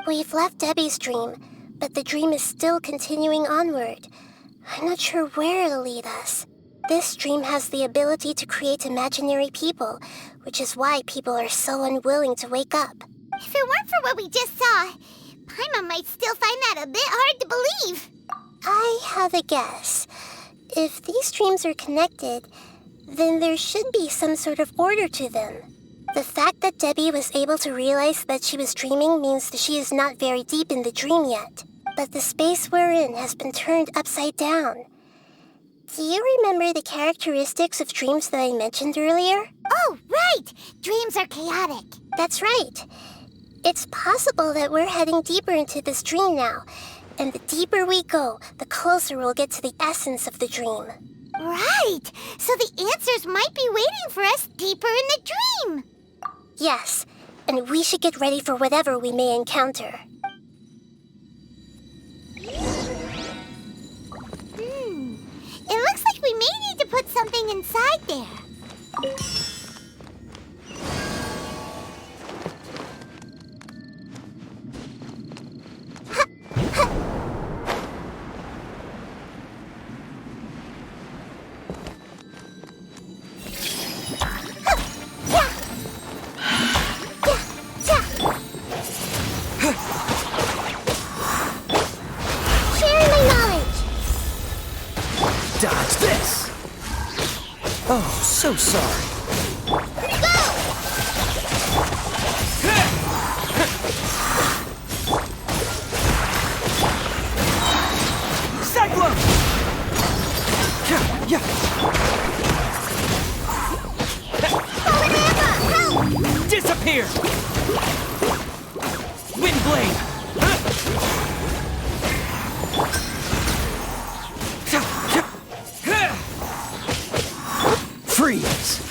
We've left Debbie's dream, but the dream is still continuing onward. I'm not sure where it'll lead us. This dream has the ability to create imaginary people, which is why people are so unwilling to wake up. If it weren't for what we just saw, Paimon might still find that a bit hard to believe. I have a guess. If these dreams are connected, then there should be some sort of order to them. The fact that Debbie was able to realize that she was dreaming means that she is not very deep in the dream yet. But the space we're in has been turned upside down. Do you remember the characteristics of dreams that I mentioned earlier? Oh, right! Dreams are chaotic. That's right. It's possible that we're heading deeper into this dream now. And the deeper we go, the closer we'll get to the essence of the dream. Right! So the answers might be waiting for us deeper in the dream. Yes, and we should get ready for whatever we may encounter. It looks like we may need to put something inside there. Dodge this! Oh, so sorry. Cyclone! blade! Freeze!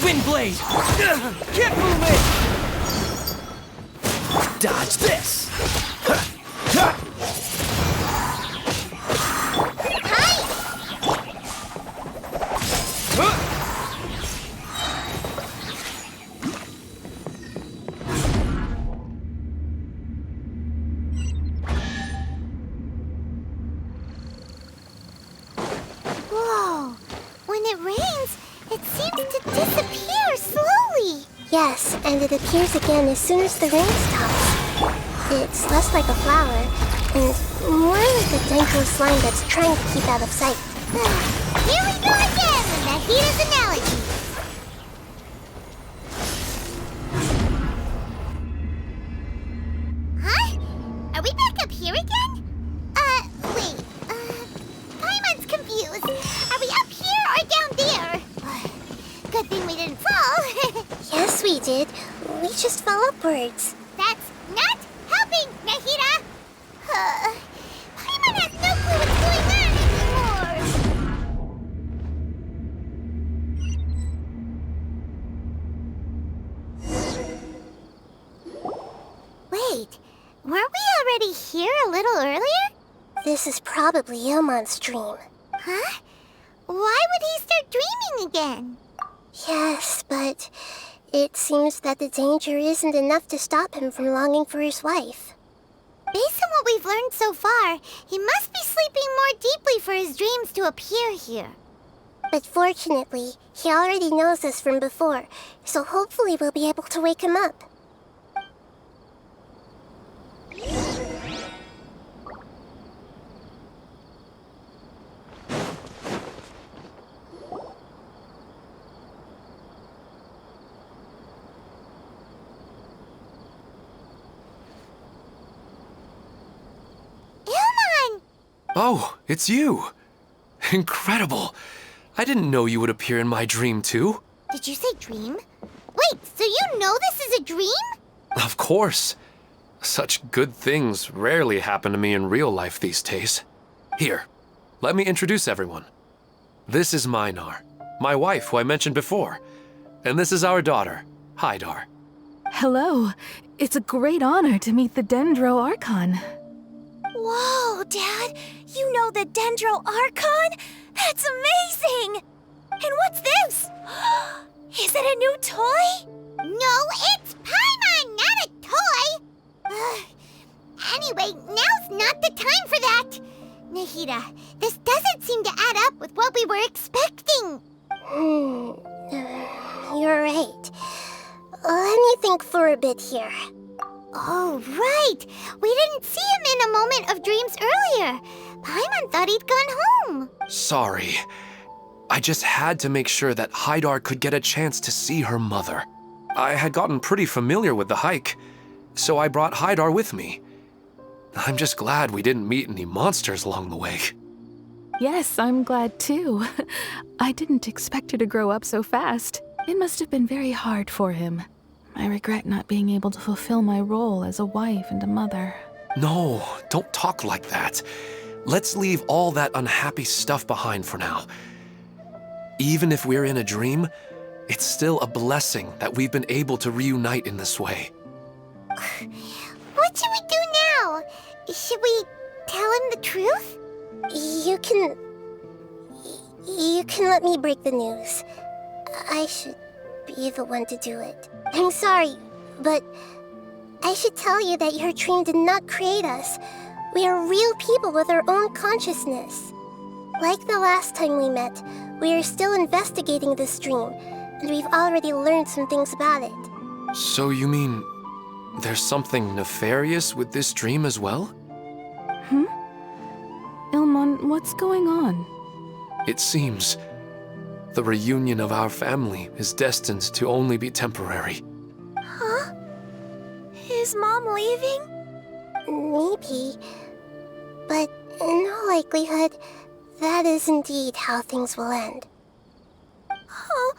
Wind blade! Get moving! Dodge this! Whoa! When it rains, it seems to disappear slowly. Yes, and it appears again as soon as the rain stops. It's less like a flower, and more like a dendro slime that's trying to keep out of sight. Here we go again with Nahida's analogy. Huh? Are we back up here again? Wait. Paimon's confused. Are we up here or down there? Good thing we didn't fall. Yes, we did. We just fell upwards. That's not helping, Nahida! Paimon has no clue what's going on anymore. Wait, weren't we already here a little earlier? This is probably Ilmon's dream. Huh? Why would he start dreaming again? Yes, but it seems that the danger isn't enough to stop him from longing for his wife. Based on what we've learned so far, he must be sleeping more deeply for his dreams to appear here. But fortunately, he already knows us from before, so hopefully we'll be able to wake him up. Oh, it's you! Incredible! I didn't know you would appear in my dream, too. Did you say dream? Wait, so you know this is a dream? Of course. Such good things rarely happen to me in real life these days. Here, let me introduce everyone. This is Minar, my wife who I mentioned before. And this is our daughter, Hydar. Hello. It's a great honor to meet the Dendro Archon. Whoa, Dad! You know the Dendro Archon? That's amazing! And what's this? Is it a new toy? No, it's Paimon, not a toy! Anyway, now's not the time for that! Nahida, this doesn't seem to add up with what we were expecting. You're right. Let me think for a bit here. Oh, right! We didn't see him in a moment of dreams earlier. Paimon thought he'd gone home. Sorry. I just had to make sure that Hydar could get a chance to see her mother. I had gotten pretty familiar with the hike, so I brought Hydar with me. I'm just glad we didn't meet any monsters along the way. Yes, I'm glad too. I didn't expect her to grow up so fast. It must have been very hard for him. I regret not being able to fulfill my role as a wife and a mother. No, don't talk like that. Let's leave all that unhappy stuff behind for now. Even if we're in a dream, it's still a blessing that we've been able to reunite in this way. What should we do now? Should we tell him the truth? You can let me break the news. I should be the one to do it. I'm sorry, but I should tell you that your dream did not create us. We are real people with our own consciousness. Like the last time we met, we are still investigating this dream, and we've already learned some things about it. So you mean there's something nefarious with this dream as well? Ilmon, what's going on? It seems the reunion of our family is destined to only be temporary. Huh? Is Mom leaving? Maybe. But in all likelihood, that is indeed how things will end. Oh,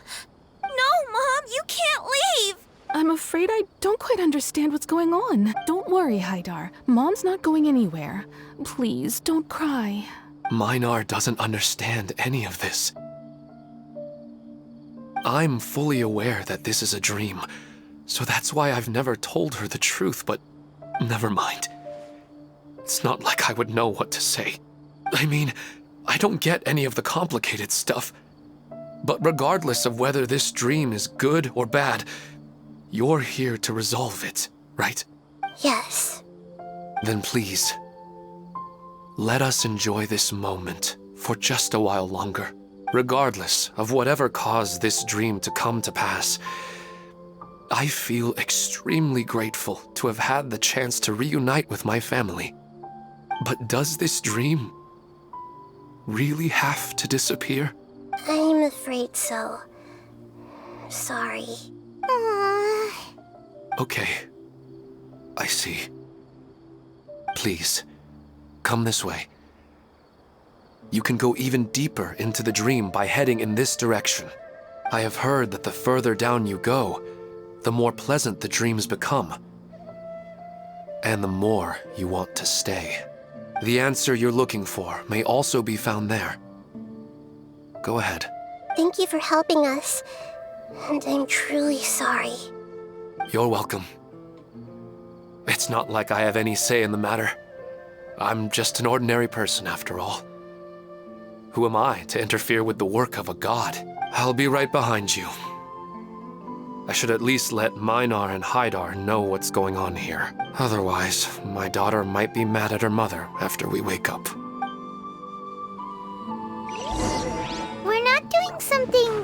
no, Mom, you can't leave! I'm afraid I don't quite understand what's going on. Don't worry, Haidar. Mom's not going anywhere. Please, don't cry. Minar doesn't understand any of this. I'm fully aware that this is a dream, so that's why I've never told her the truth, but never mind. It's not like I would know what to say. I mean, I don't get any of the complicated stuff. But regardless of whether this dream is good or bad, you're here to resolve it, right? Yes. Then please, let us enjoy this moment for just a while longer. Regardless of whatever caused this dream to come to pass, I feel extremely grateful to have had the chance to reunite with my family. But does this dream really have to disappear? I'm afraid so. Sorry. Okay, I see. Please, come this way. You can go even deeper into the dream by heading in this direction. I have heard that the further down you go, the more pleasant the dreams become, and the more you want to stay. The answer you're looking for may also be found there. Go ahead. Thank you for helping us, and I'm truly sorry. You're welcome. It's not like I have any say in the matter. I'm just an ordinary person after all. Who am I to interfere with the work of a god? I'll be right behind you. I should at least let Minar and Haidar know what's going on here. Otherwise, my daughter might be mad at her mother after we wake up. We're not doing something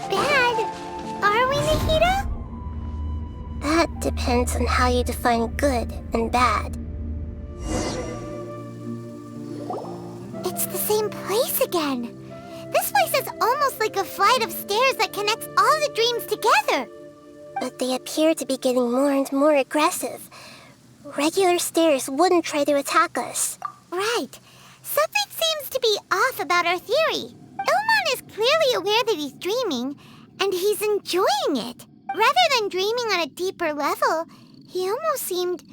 bad, are we, Nahida? That depends on how you define good and bad. It's the same place again. This place is almost like a flight of stairs that connects all the dreams together. But they appear to be getting more and more aggressive. Regular stairs wouldn't try to attack us. Right. Something seems to be off about our theory. Ilmon is clearly aware that he's dreaming, and he's enjoying it. Rather than dreaming on a deeper level, he almost seemed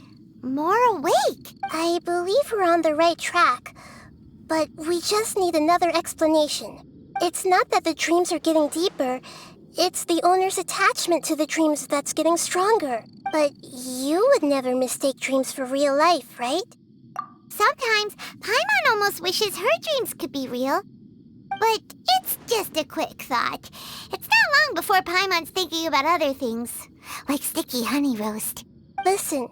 more awake. I believe we're on the right track, but we just need another explanation. It's not that the dreams are getting deeper, it's the owner's attachment to the dreams that's getting stronger. But you would never mistake dreams for real life, right? Sometimes, Paimon almost wishes her dreams could be real. But it's just a quick thought. It's not long before Paimon's thinking about other things, like sticky honey roast. Listen,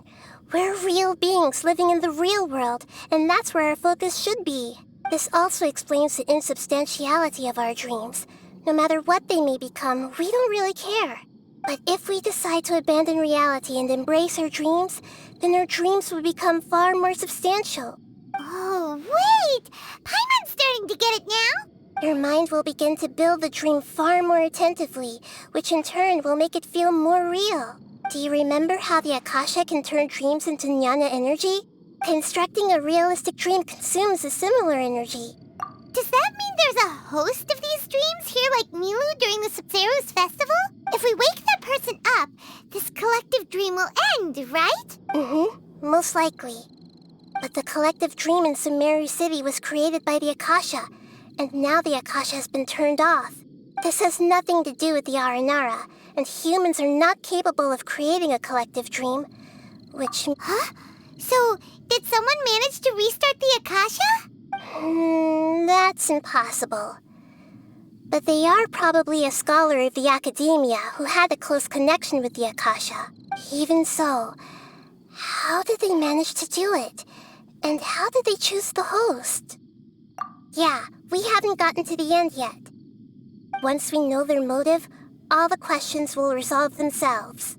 we're real beings living in the real world, and that's where our focus should be. This also explains the insubstantiality of our dreams. No matter what they may become, we don't really care. But if we decide to abandon reality and embrace our dreams, then our dreams will become far more substantial. Oh, wait! Paimon's starting to get it now? Your mind will begin to build the dream far more attentively, which in turn will make it feel more real. Do you remember how the Akasha can turn dreams into jnana energy? Constructing a realistic dream consumes a similar energy. Does that mean there's a host of these dreams here like Milu during the Subzerus festival? If we wake that person up, this collective dream will end, right? Most likely. But the collective dream in Sumeru City was created by the Akasha, and now the Akasha has been turned off. This has nothing to do with the Aranara, and humans are not capable of creating a collective dream, which... Huh? So, did someone manage to restart the Akasha? That's impossible. But they are probably a scholar of the academia who had a close connection with the Akasha. Even so, how did they manage to do it? And how did they choose the host? Yeah, we haven't gotten to the end yet. Once we know their motive, all the questions will resolve themselves.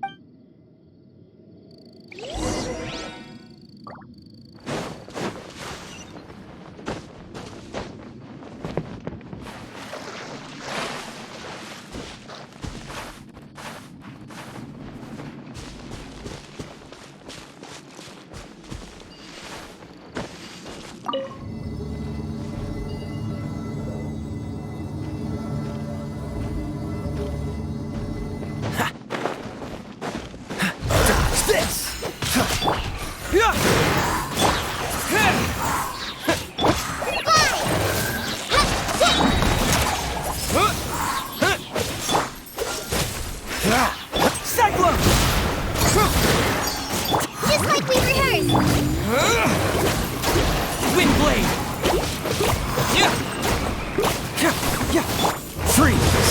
this! Cyclone! Just like we rehearsed! Windblade! Freeze!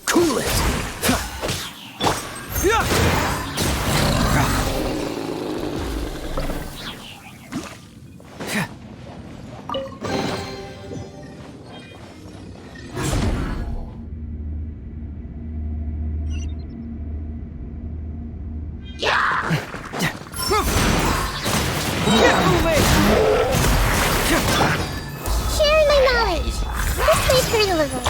Cool it! Sharing my knowledge. This way for delivery.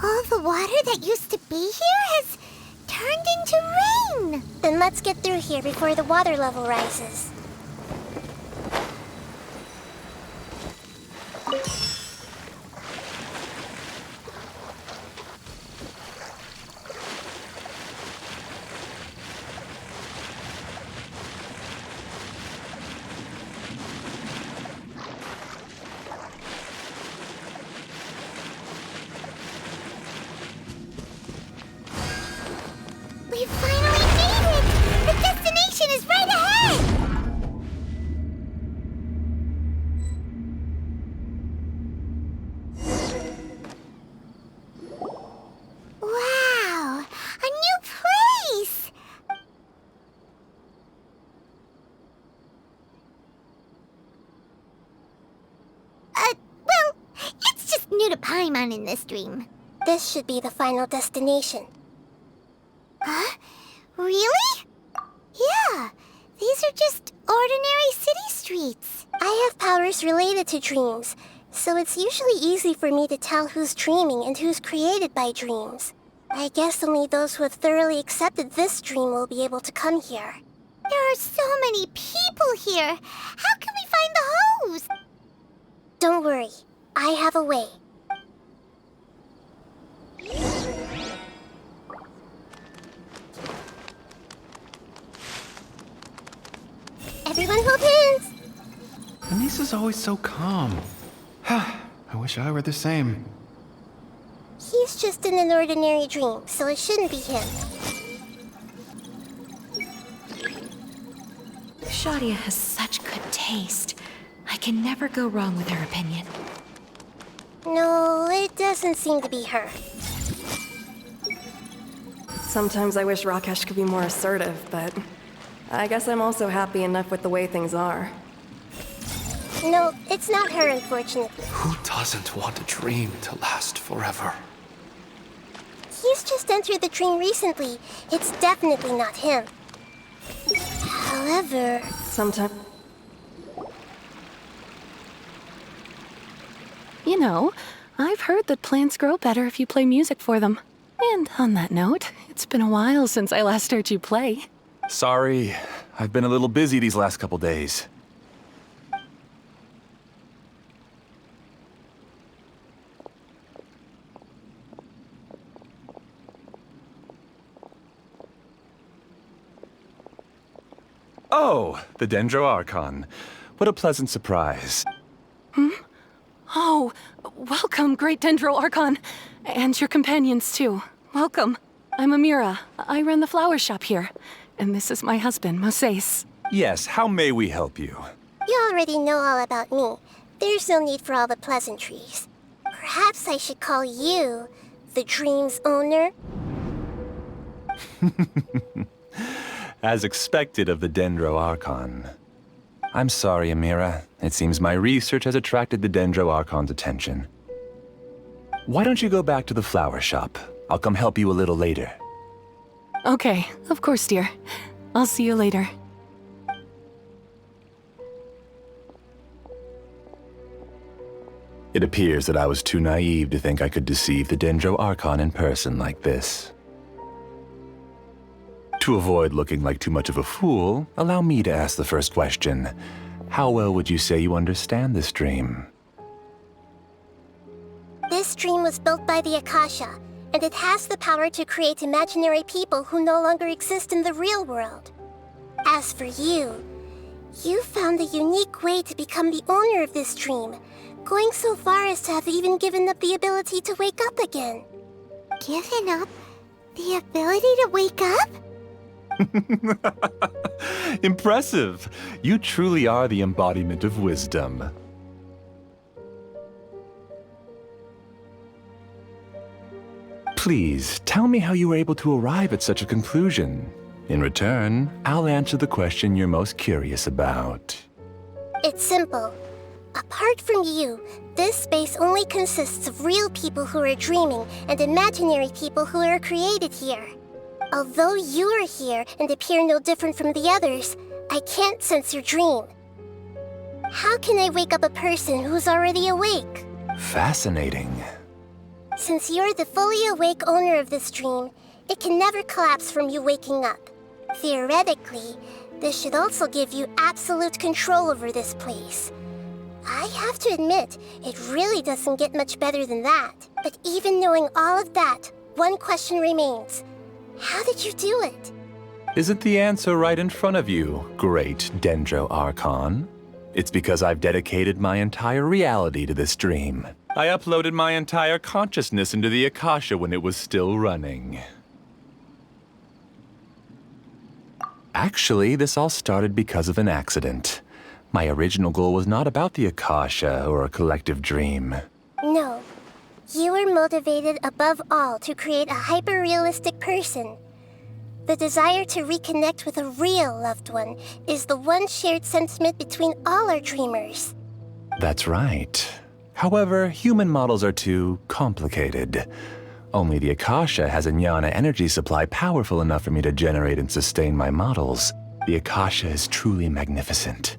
All the water that used to be here has turned into rain. Then let's get through here before the water level rises. We finally made it! The destination is right ahead! Wow! A new place! Well, it's just new to Paimon in this dream. This should be the final destination. Huh? Really? Yeah, these are just ordinary city streets. I have powers related to dreams, so it's usually easy for me to tell who's dreaming and who's created by dreams. I guess only those who have thoroughly accepted this dream will be able to come here. There are so many people here. How can we find the hose? Don't worry, I have a way. Everyone hold hands! Anisa's always so calm. I wish I were the same. He's just in an ordinary dream, so it shouldn't be him. Shadia has such good taste. I can never go wrong with her opinion. No, it doesn't seem to be her. Sometimes I wish Rakesh could be more assertive, but I guess I'm also happy enough with the way things are. No, it's not her, unfortunately. Who doesn't want a dream to last forever? He's just entered the dream recently. It's definitely not him. However... Sometimes... You know, I've heard that plants grow better if you play music for them. And on that note, it's been a while since I last heard you play. Sorry, I've been a little busy these last couple days. Oh, the Dendro Archon. What a pleasant surprise. Oh, welcome, Great Dendro Archon. And your companions, too. Welcome. I'm Amira. I run the flower shop here. And this is my husband, Moses. Yes, how may we help you? You already know all about me. There's no need for all the pleasantries. Perhaps I should call you the dream's owner? As expected of the Dendro Archon. I'm sorry, Amira. It seems my research has attracted the Dendro Archon's attention. Why don't you go back to the flower shop? I'll come help you a little later. Okay, of course, dear. I'll see you later. It appears that I was too naive to think I could deceive the Dendro Archon in person like this. To avoid looking like too much of a fool, allow me to ask the first question. How well would you say you understand this dream? This dream was built by the Akasha, and it has the power to create imaginary people who no longer exist in the real world. As for you, you found a unique way to become the owner of this dream, going so far as to have even given up the ability to wake up again. Given up the ability to wake up? Impressive! You truly are the embodiment of wisdom. Please, tell me how you were able to arrive at such a conclusion. In return, I'll answer the question you're most curious about. It's simple. Apart from you, this space only consists of real people who are dreaming and imaginary people who are created here. Although you are here and appear no different from the others, I can't sense your dream. How can I wake up a person who's already awake? Fascinating. Since you're the fully awake owner of this dream, it can never collapse from you waking up. Theoretically, this should also give you absolute control over this place. I have to admit, it really doesn't get much better than that. But even knowing all of that, one question remains. How did you do it? Isn't the answer right in front of you, great Dendro Archon? It's because I've dedicated my entire reality to this dream. I uploaded my entire consciousness into the Akasha when it was still running. Actually, this all started because of an accident. My original goal was not about the Akasha or a collective dream. No. You were motivated above all to create a hyper-realistic person. The desire to reconnect with a real loved one is the one shared sentiment between all our dreamers. That's right. However, human models are too complicated. Only the Akasha has a jnana energy supply powerful enough for me to generate and sustain my models. The Akasha is truly magnificent.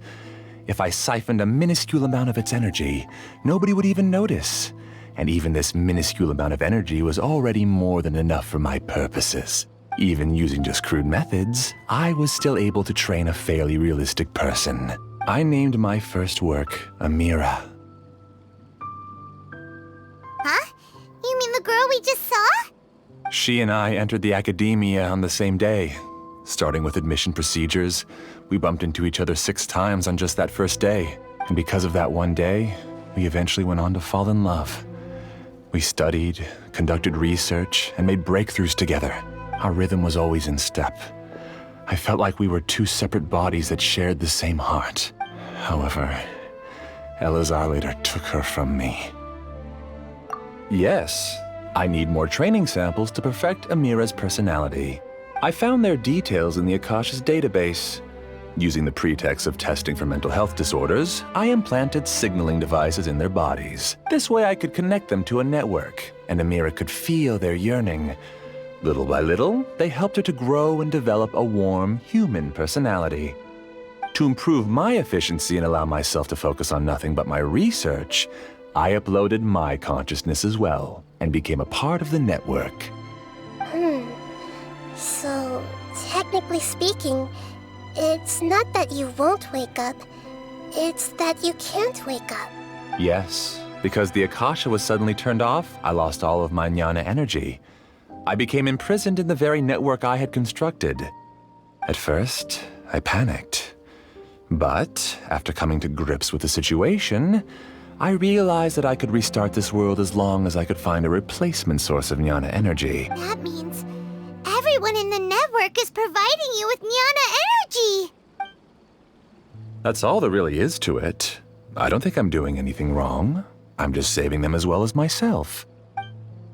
If I siphoned a minuscule amount of its energy, nobody would even notice. And even this minuscule amount of energy was already more than enough for my purposes. Even using just crude methods, I was still able to train a fairly realistic person. I named my first work Amira. Huh? You mean the girl we just saw? She and I entered the academia on the same day. Starting with admission procedures, we bumped into each other 6 times on just that first day. And because of that one day, we eventually went on to fall in love. We studied, conducted research, and made breakthroughs together. Our rhythm was always in step. I felt like we were 2 separate bodies that shared the same heart. However, Elazar later took her from me. Yes, I need more training samples to perfect Amira's personality. I found their details in the Akasha's database. Using the pretext of testing for mental health disorders, I implanted signaling devices in their bodies. This way I could connect them to a network, and Amira could feel their yearning. Little by little, they helped her to grow and develop a warm, human personality. To improve my efficiency and allow myself to focus on nothing but my research, I uploaded my consciousness as well, and became a part of the network. So, technically speaking, it's not that you won't wake up, it's that you can't wake up. Yes, because the Akasha was suddenly turned off, I lost all of my jnana energy. I became imprisoned in the very network I had constructed. At first, I panicked. But, after coming to grips with the situation, I realized that I could restart this world as long as I could find a replacement source of jnana energy. That means everyone in the network is providing you with jnana energy! That's all there really is to it. I don't think I'm doing anything wrong. I'm just saving them as well as myself.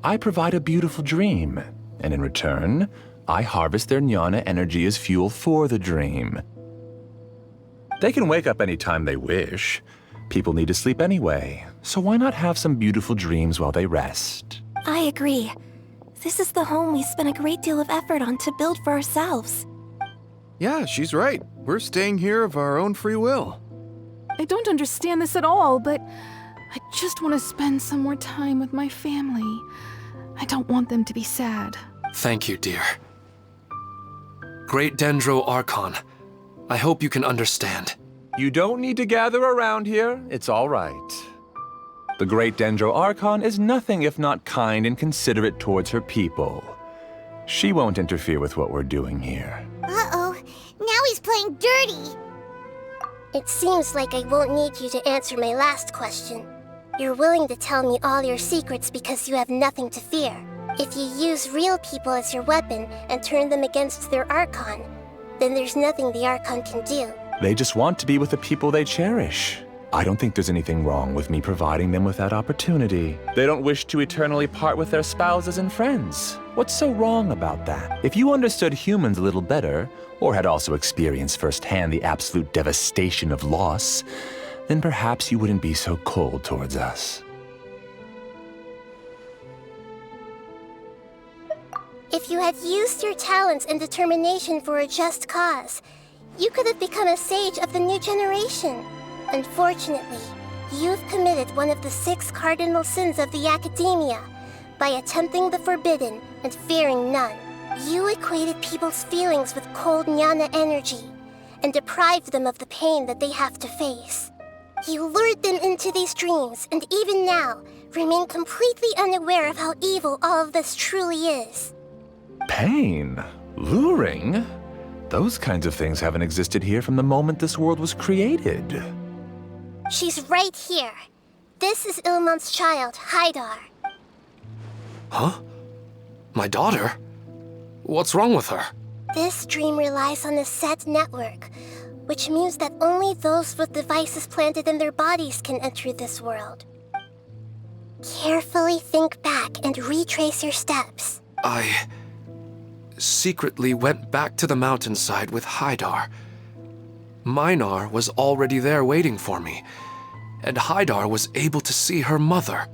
I provide a beautiful dream, and in return, I harvest their jnana energy as fuel for the dream. They can wake up anytime they wish. People need to sleep anyway, so why not have some beautiful dreams while they rest? I agree. This is the home we spent a great deal of effort on to build for ourselves. Yeah, she's right. We're staying here of our own free will. I don't understand this at all, but I just want to spend some more time with my family. I don't want them to be sad. Thank you, dear. Great Dendro Archon, I hope you can understand. You don't need to gather around here. It's all right. The Great Dendro Archon is nothing if not kind and considerate towards her people. She won't interfere with what we're doing here. Uh-oh, now he's playing dirty. It seems like I won't need you to answer my last question. You're willing to tell me all your secrets because you have nothing to fear. If you use real people as your weapon and turn them against their Archon, then there's nothing the Archon can do. They just want to be with the people they cherish. I don't think there's anything wrong with me providing them with that opportunity. They don't wish to eternally part with their spouses and friends. What's so wrong about that? If you understood humans a little better, or had also experienced firsthand the absolute devastation of loss, then perhaps you wouldn't be so cold towards us. If you had used your talents and determination for a just cause, you could have become a sage of the new generation. Unfortunately, you've committed one of the 6 cardinal sins of the Academia by attempting the forbidden and fearing none. You equated people's feelings with cold jnana energy and deprived them of the pain that they have to face. You lured them into these dreams and even now remain completely unaware of how evil all of this truly is. Pain? Luring? Those kinds of things haven't existed here from the moment this world was created. She's right here. This is Ilmon's child, Haidar. Huh? My daughter? What's wrong with her? This dream relies on a set network, which means that only those with devices planted in their bodies can enter this world. Carefully think back and retrace your steps. I secretly went back to the mountainside with Haidar. Minar was already there waiting for me, and Haidar was able to see her mother.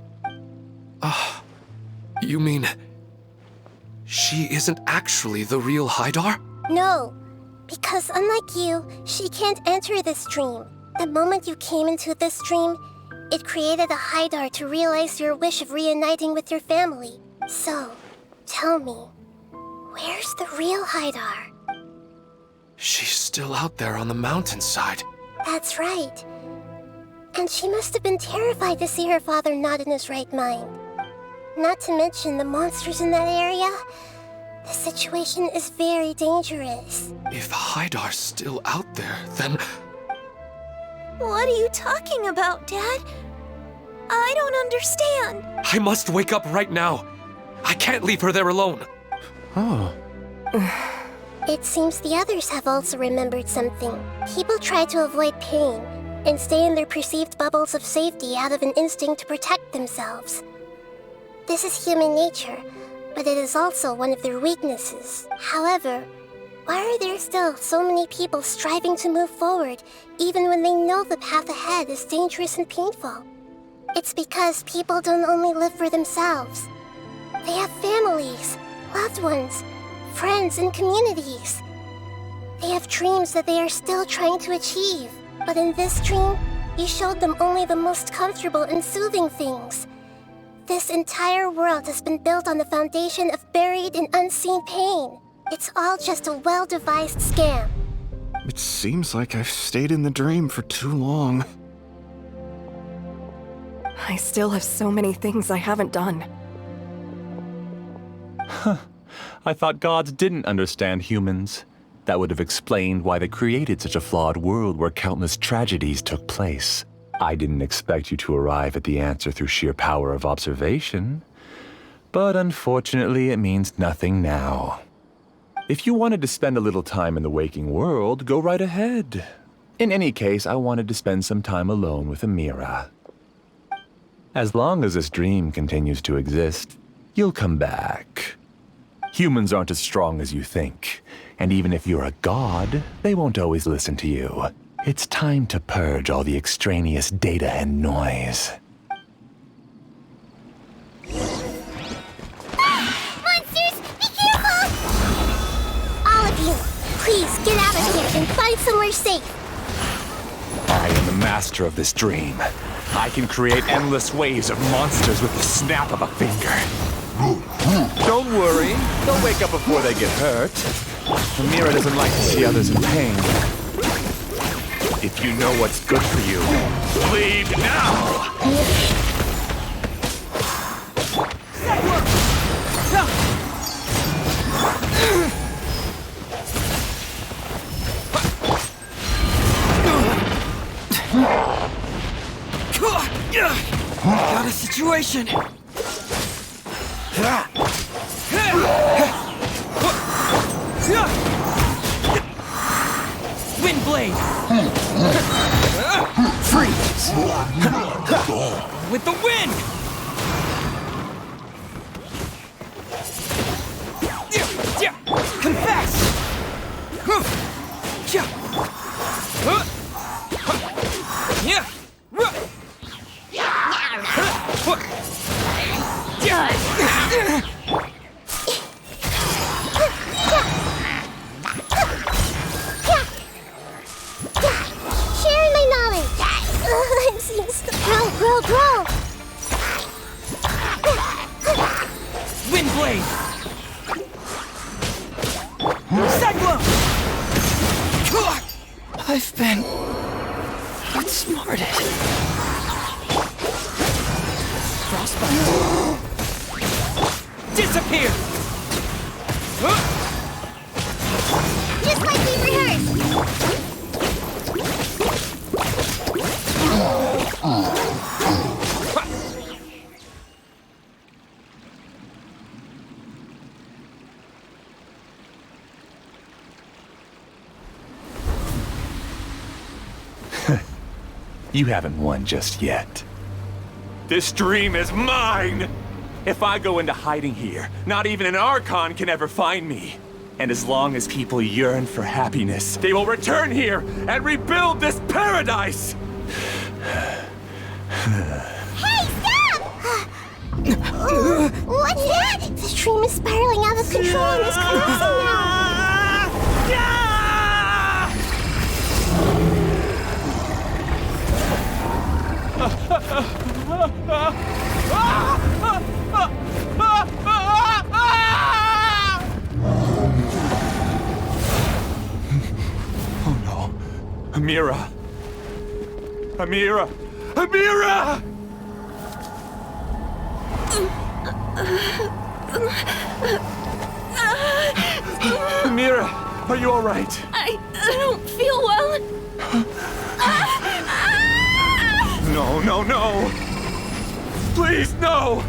You mean she isn't actually the real Haidar? No, because unlike you, she can't enter this dream. The moment you came into this dream, it created a Haidar to realize your wish of reuniting with your family. So, tell me, where's the real Haidar? She's still out there on the mountainside. That's right. And she must have been terrified to see her father not in his right mind. Not to mention the monsters in that area. The situation is very dangerous. If Haidar's still out there, then... What are you talking about, Dad? I don't understand. I must wake up right now. I can't leave her there alone. Oh. It seems the others have also remembered something. People try to avoid pain and stay in their perceived bubbles of safety out of an instinct to protect themselves. This is human nature, but it is also one of their weaknesses. However, why are there still so many people striving to move forward even when they know the path ahead is dangerous and painful? It's because people don't only live for themselves. They have families, loved ones, friends, and communities. They have dreams that they are still trying to achieve. But in this dream, you showed them only the most comfortable and soothing things. This entire world has been built on the foundation of buried and unseen pain. It's all just a well-devised scam. It seems like I've stayed in the dream for too long. I still have so many things I haven't done. Huh. I thought gods didn't understand humans. That would have explained why they created such a flawed world where countless tragedies took place. I didn't expect you to arrive at the answer through sheer power of observation. But unfortunately, it means nothing now. If you wanted to spend a little time in the waking world, go right ahead. In any case, I wanted to spend some time alone with Amira. As long as this dream continues to exist, you'll come back. Humans aren't as strong as you think, and even if you're a god, they won't always listen to you. It's time to purge all the extraneous data and noise. Monster! Please, get out of here and find somewhere safe. I am the master of this dream. I can create endless waves of monsters with the snap of a finger. Don't worry, they'll wake up before they get hurt. Amira doesn't like to see others in pain. If you know what's good for you, leave now! Got a situation. Wind blade. Freeze. With the wind. Confess. Sharing my knowledge. I'm seeing stuff. Grow. Wind blade. Cyclone. I've been outsmarted. Frostbite. Disappear. Just like we rehearsed. You haven't won just yet. This dream is mine! If I go into hiding here, not even an Archon can ever find me. And as long as people yearn for happiness, they will return here and rebuild this paradise! Hey, stop! What's that? The stream is spiraling out of control and is collapsing now. Oh no. Amira! Amira! Amira! Amira, are you all right? I don't feel well. No. Please, no!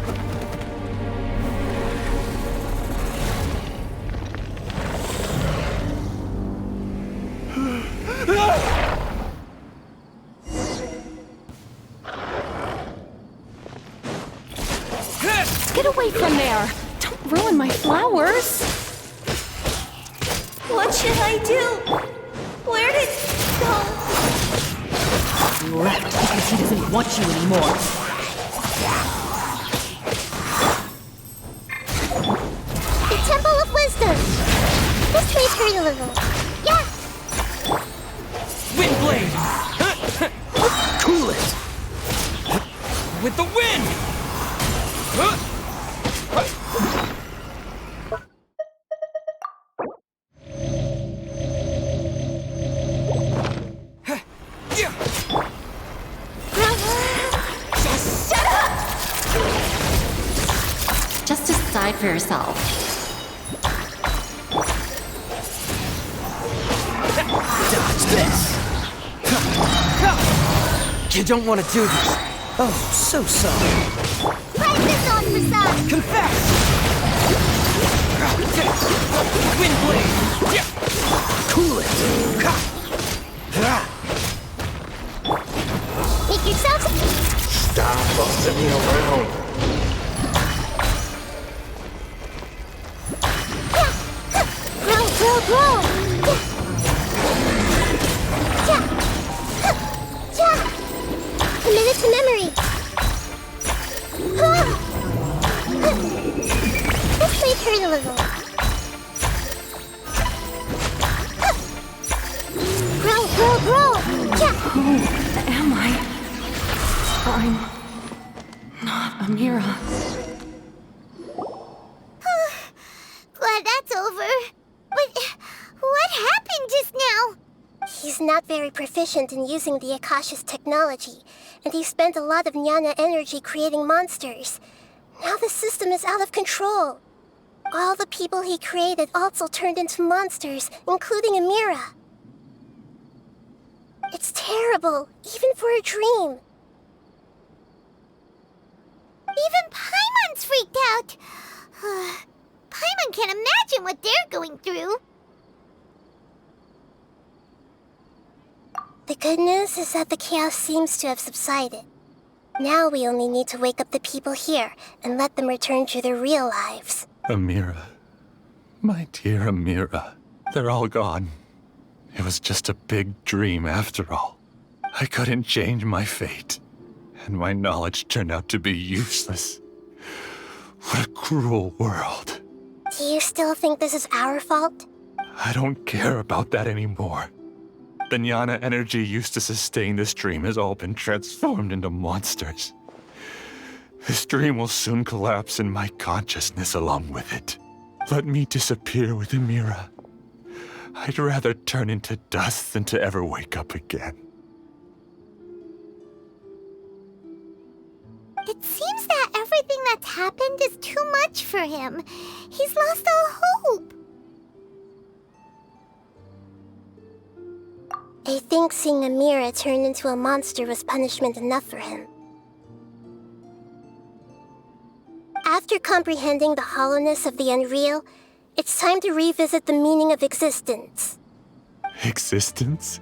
Get away from there! Don't ruin my flowers! What should I do? Where did it go? You left because he doesn't want you anymore. The Temple of Wisdom. This may hurt a little. Yeah. Wind blade. Cool it. With the wind. Just shut up! Just decide for yourself. Dodge this. You don't want to do this. Oh, so sorry. Press this on for some. Confess. Wind blade. Cool it. Make yourself. Stop bossing me around. Grow. Commit it to memory. This may hurt a little. I'm not Amira. Glad that's over. But what happened just now? He's not very proficient in using the Akasha's technology, and he spent a lot of Jnana energy creating monsters. Now the system is out of control. All the people he created also turned into monsters, including Amira. It's terrible, even for a dream. Even Paimon's freaked out. Paimon can't imagine what they're going through. The good news is that the chaos seems to have subsided. Now we only need to wake up the people here and let them return to their real lives. Amira. My dear Amira. They're all gone. It was just a big dream after all. I couldn't change my fate, and my knowledge turned out to be useless. What a cruel world. Do you still think this is our fault? I don't care about that anymore. The Jnana energy used to sustain this dream has all been transformed into monsters. This dream will soon collapse and my consciousness along with it. Let me disappear with Amira. I'd rather turn into dust than to ever wake up again. It seems that everything that's happened is too much for him. He's lost all hope. I think seeing Amira turn into a monster was punishment enough for him. After comprehending the hollowness of the unreal, it's time to revisit the meaning of existence. Existence?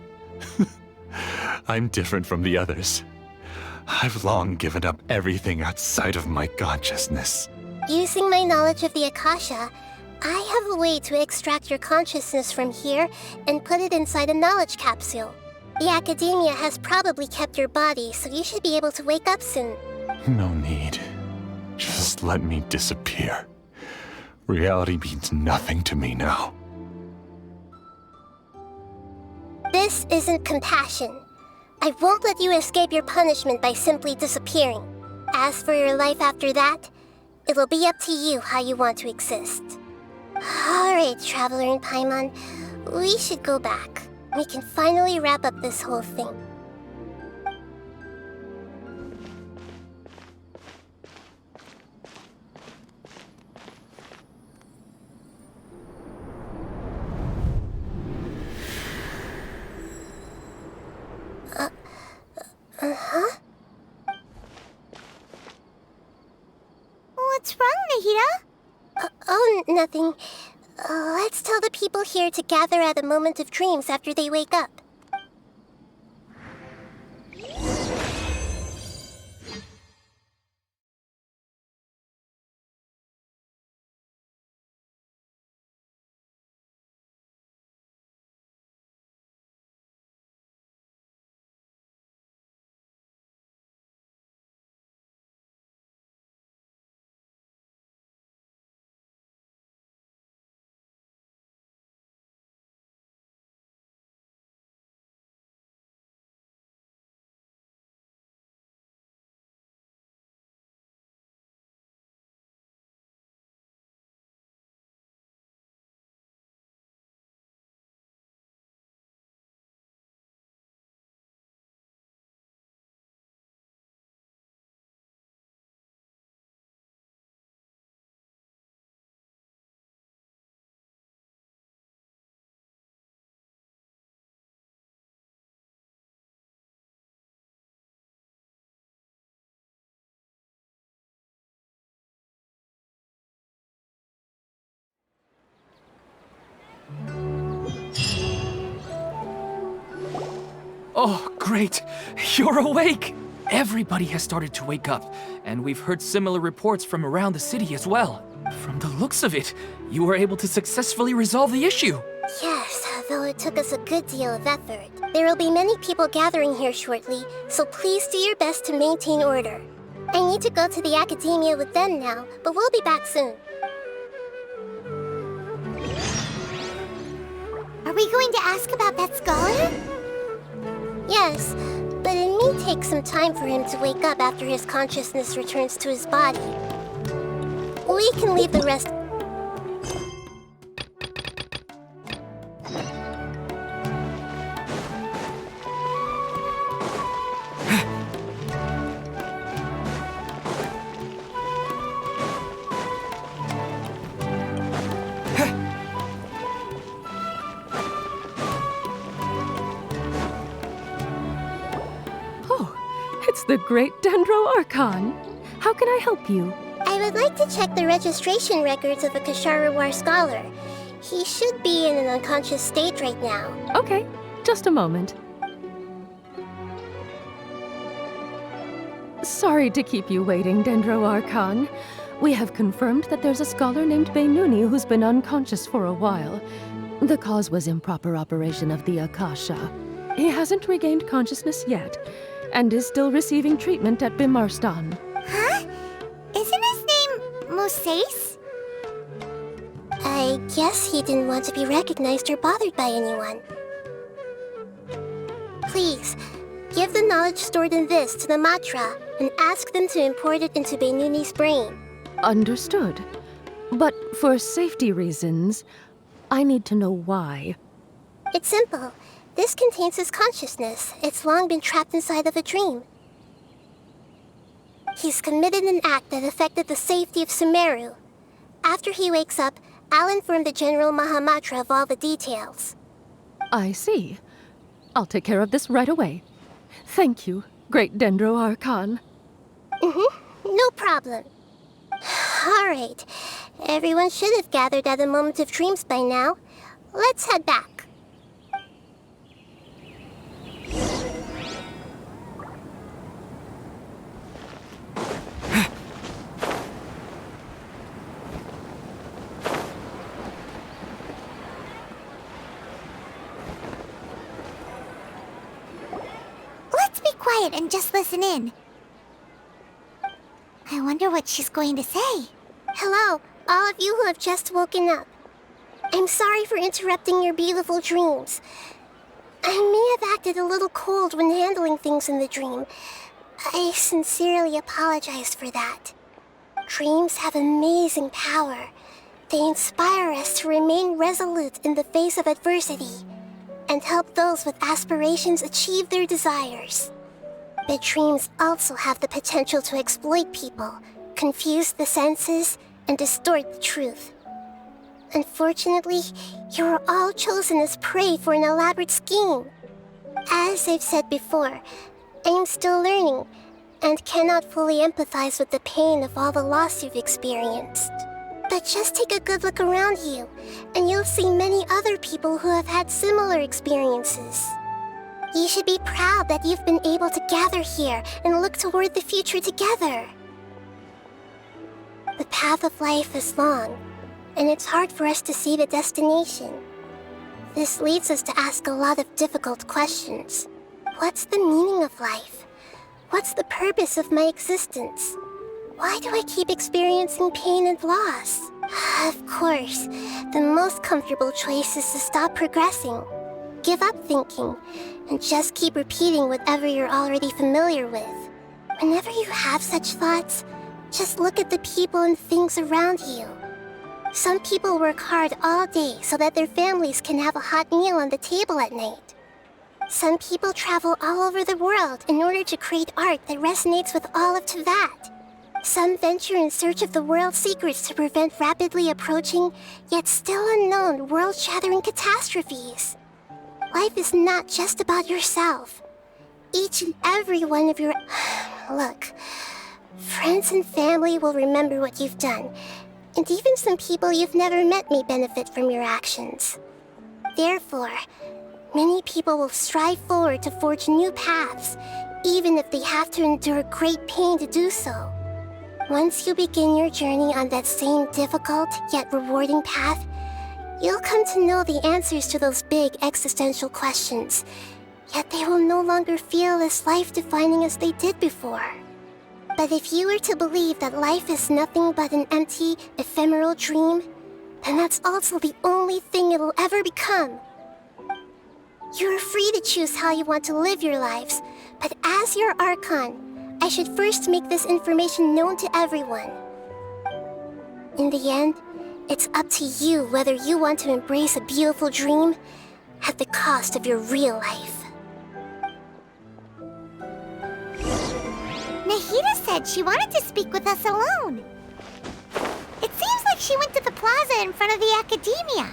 I'm different from the others. I've long given up everything outside of my consciousness. Using my knowledge of the Akasha, I have a way to extract your consciousness from here and put it inside a knowledge capsule. The Academia has probably kept your body, so you should be able to wake up soon. No need. Just let me disappear. Reality means nothing to me now. This isn't compassion. I won't let you escape your punishment by simply disappearing. As for your life after that, it'll be up to you how you want to exist. Alright, Traveler and Paimon, we should go back. We can finally wrap up this whole thing. Uh-huh? What's wrong, Nahida? Oh, nothing. Let's tell the people here to gather at a moment of dreams after they wake up. Oh, great! You're awake! Everybody has started to wake up, and we've heard similar reports from around the city as well. From the looks of it, you were able to successfully resolve the issue. Yes, though it took us a good deal of effort. There will be many people gathering here shortly, so please do your best to maintain order. I need to go to the Academia with them now, but we'll be back soon. Are we going to ask about that scholar? Yes, but it may take some time for him to wake up after his consciousness returns to his body. We can leave the rest... It's the great Dendro Archon. How can I help you? I would like to check the registration records of a Kasharawar scholar. He should be in an unconscious state right now. Okay, just a moment. Sorry to keep you waiting, Dendro Archon. We have confirmed that there's a scholar named Beinuni who's been unconscious for a while. The cause was improper operation of the Akasha. He hasn't regained consciousness yet, and is still receiving treatment at Bimarstan. Huh? Isn't his name Moses? I guess he didn't want to be recognized or bothered by anyone. Please, give the knowledge stored in this to the Matra and ask them to import it into Beinuni's brain. Understood. But for safety reasons, I need to know why. It's simple. This contains his consciousness. It's long been trapped inside of a dream. He's committed an act that affected the safety of Sumeru. After he wakes up, I'll inform the General Mahamatra of all the details. I see. I'll take care of this right away. Thank you, great Dendro Archon. No problem. Alright. Everyone should have gathered at the Moment of Dreams by now. Let's head back. Let's be quiet and just listen in. I wonder what she's going to say. Hello, all of you who have just woken up. I'm sorry for interrupting your beautiful dreams. I may have acted a little cold when handling things in the dream. I sincerely apologize for that. Dreams have amazing power. They inspire us to remain resolute in the face of adversity and help those with aspirations achieve their desires. But dreams also have the potential to exploit people, confuse the senses, and distort the truth. Unfortunately, you were all chosen as prey for an elaborate scheme. As I've said before, I'm still learning, and cannot fully empathize with the pain of all the loss you've experienced. But just take a good look around you, and you'll see many other people who have had similar experiences. You should be proud that you've been able to gather here and look toward the future together. The path of life is long, and it's hard for us to see the destination. This leads us to ask a lot of difficult questions. What's the meaning of life? What's the purpose of my existence? Why do I keep experiencing pain and loss? Of course, the most comfortable choice is to stop progressing. Give up thinking, and just keep repeating whatever you're already familiar with. Whenever you have such thoughts, just look at the people and things around you. Some people work hard all day so that their families can have a hot meal on the table at night. Some people travel all over the world in order to create art that resonates with all of Teyvat. Some venture in search of the world's secrets to prevent rapidly approaching, yet still unknown, world-shattering catastrophes. Life is not just about yourself. Each and every one of your... Look, friends and family will remember what you've done, and even some people you've never met may benefit from your actions. Therefore, many people will strive forward to forge new paths, even if they have to endure great pain to do so. Once you begin your journey on that same difficult yet rewarding path, you'll come to know the answers to those big existential questions, yet they will no longer feel as life-defining as they did before. But if you were to believe that life is nothing but an empty, ephemeral dream, then that's also the only thing it'll ever become. You're free to choose how you want to live your lives, but As your Archon, I should first make this information known to everyone. In the end, it's up to you whether you want to embrace a beautiful dream at the cost of your real life. Nahida said she wanted to speak with us alone. It seems like she went to the plaza in front of the academia.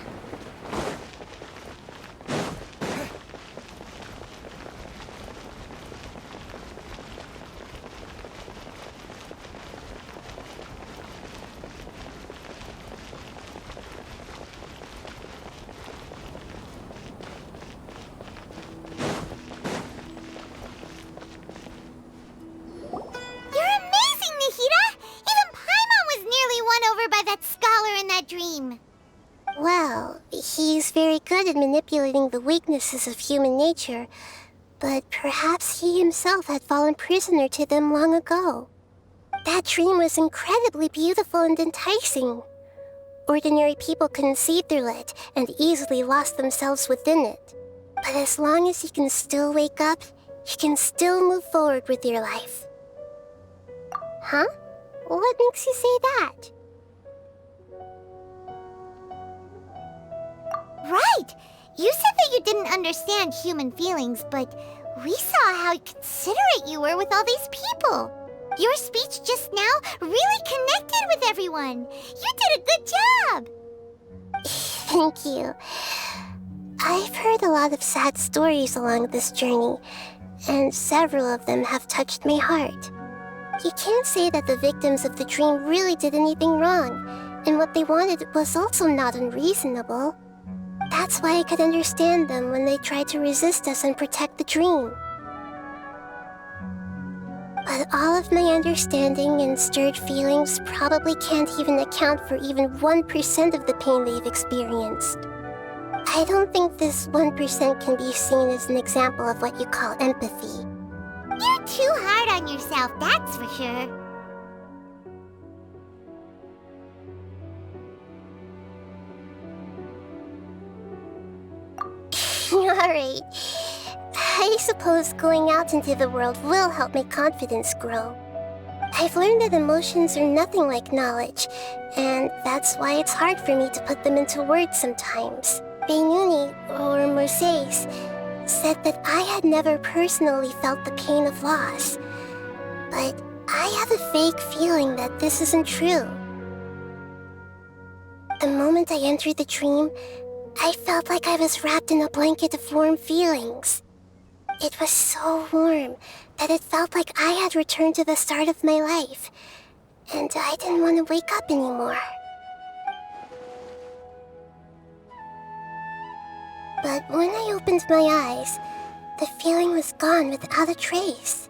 Well, he's very good at manipulating the weaknesses of human nature, but perhaps he himself had fallen prisoner to them long ago. That dream was incredibly beautiful and enticing. Ordinary people couldn't see through it and easily lost themselves within it. But as long as you can still wake up, you can still move forward with your life. Huh? What makes you say that? Right! You said that you didn't understand human feelings, but we saw how considerate you were with all these people. Your speech just now really connected with everyone. You did a good job! Thank you. I've heard a lot of sad stories along this journey, and several of them have touched my heart. You can't say that the victims of the dream really did anything wrong, and what they wanted was also not unreasonable. That's why I could understand them when they tried to resist us and protect the dream. But all of my understanding and stirred feelings probably can't even account for even 1% of the pain they've experienced. I don't think this 1% can be seen as an example of what you call empathy. You're too hard on yourself, that's for sure. Alright. I suppose going out into the world will help my confidence grow. I've learned that emotions are nothing like knowledge, and that's why it's hard for me to put them into words sometimes. Beinuni, or Moses, said that I had never personally felt the pain of loss. But I have a vague feeling that this isn't true. The moment I entered the dream, I felt like I was wrapped in a blanket of warm feelings. It was so warm that it felt like I had returned to the start of my life, and I didn't want to wake up anymore. But when I opened my eyes, the feeling was gone without a trace.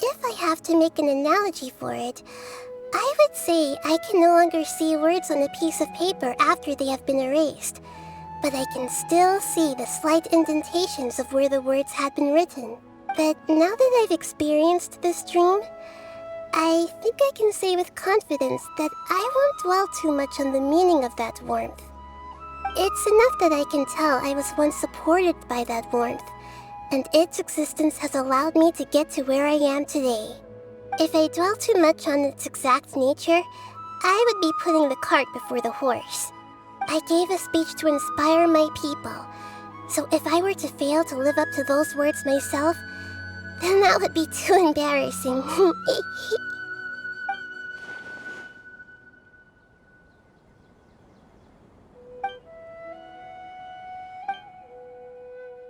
If I have to make an analogy for it, I would say I can no longer see words on a piece of paper after they have been erased, but I can still see the slight indentations of where the words had been written. But now that I've experienced this dream, I think I can say with confidence that I won't dwell too much on the meaning of that warmth. It's enough that I can tell I was once supported by that warmth, and its existence has allowed me to get to where I am today. If I dwell too much on its exact nature, I would be putting the cart before the horse. I gave a speech to inspire my people, so if I were to fail to live up to those words myself, then that would be too embarrassing.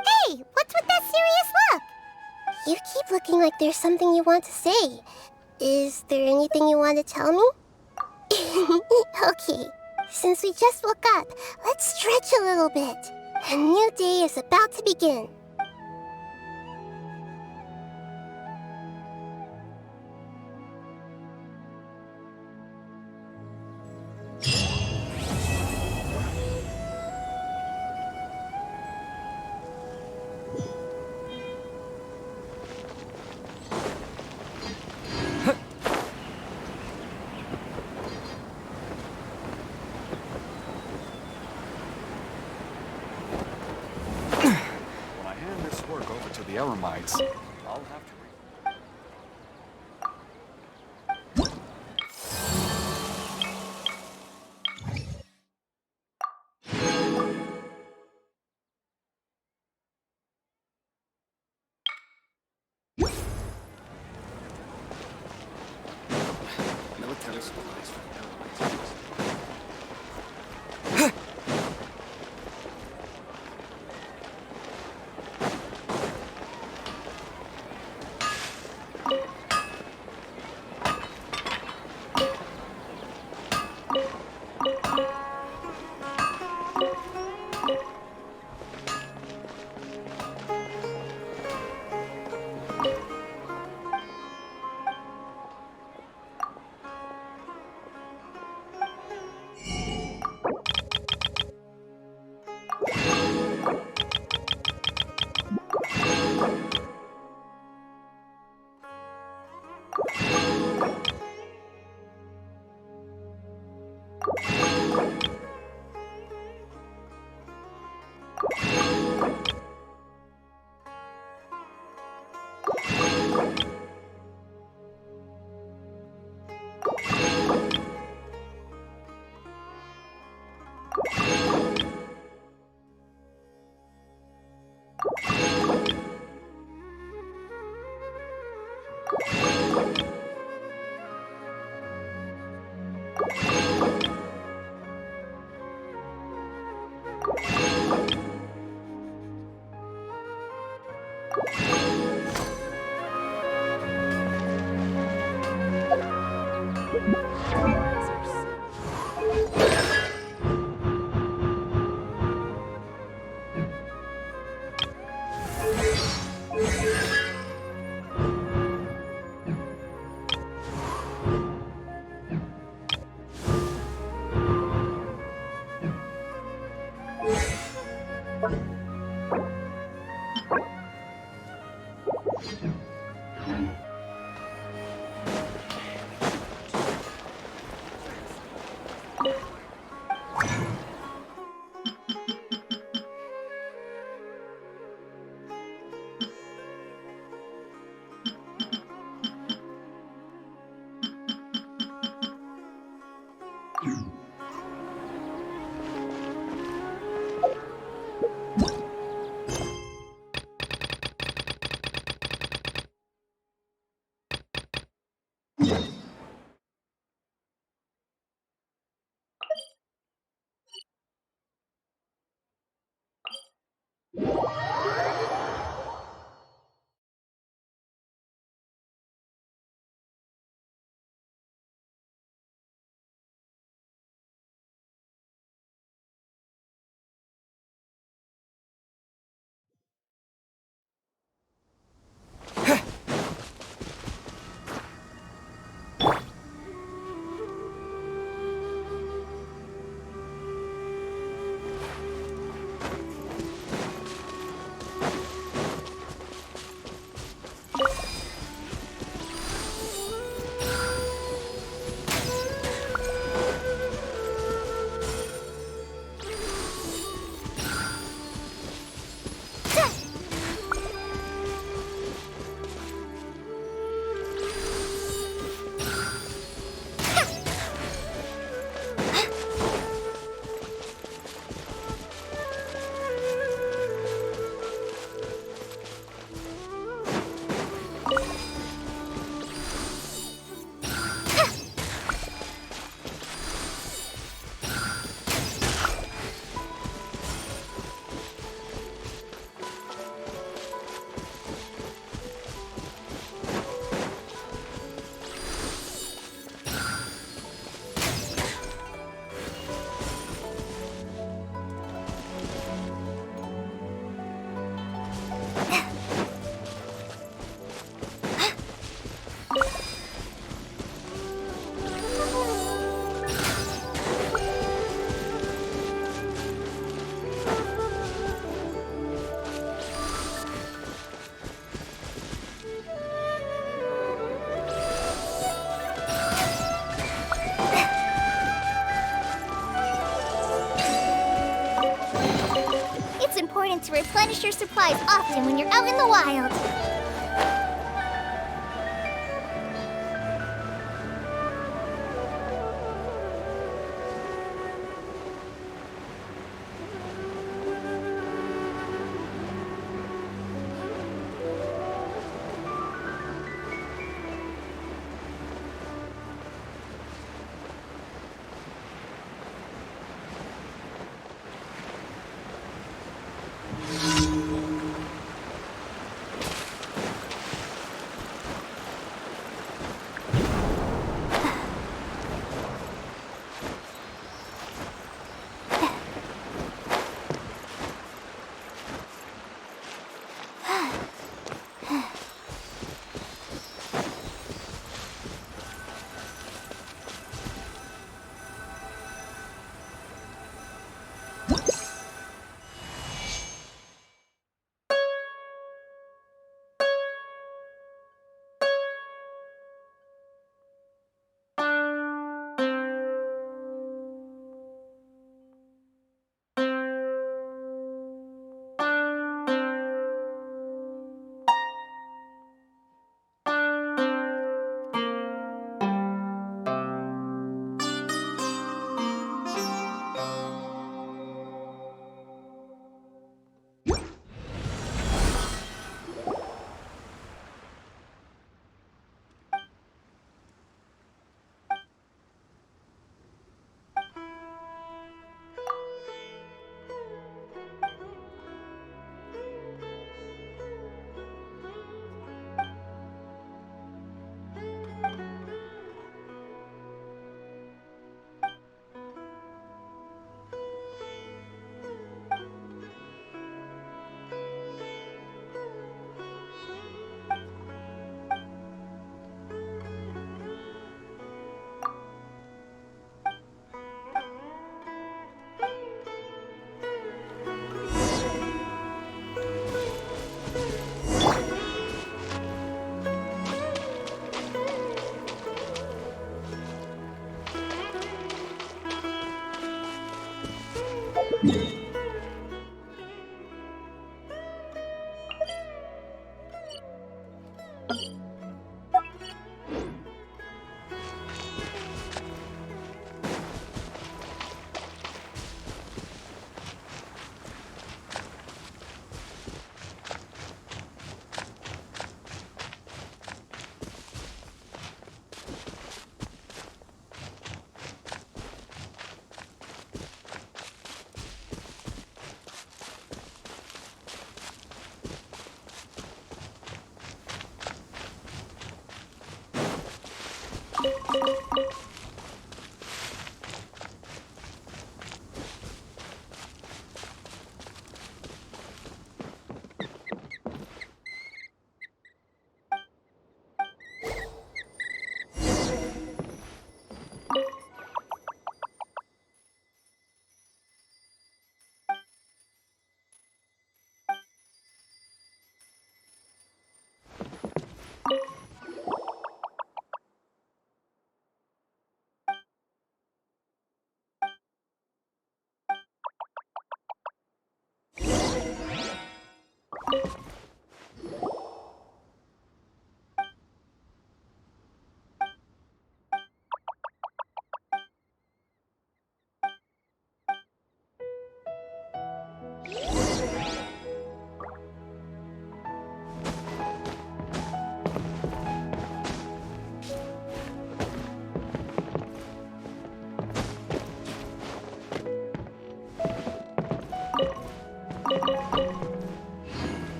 Hey, what's with that serious look? You keep looking like there's something you want to say. Is there anything you want to tell me? Okay, since we just woke up, let's stretch a little bit. A new day is about to begin. When I hand this work over to the Eremites, I'll have to To replenish your supplies often when you're out in the wild.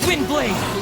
Wind blade!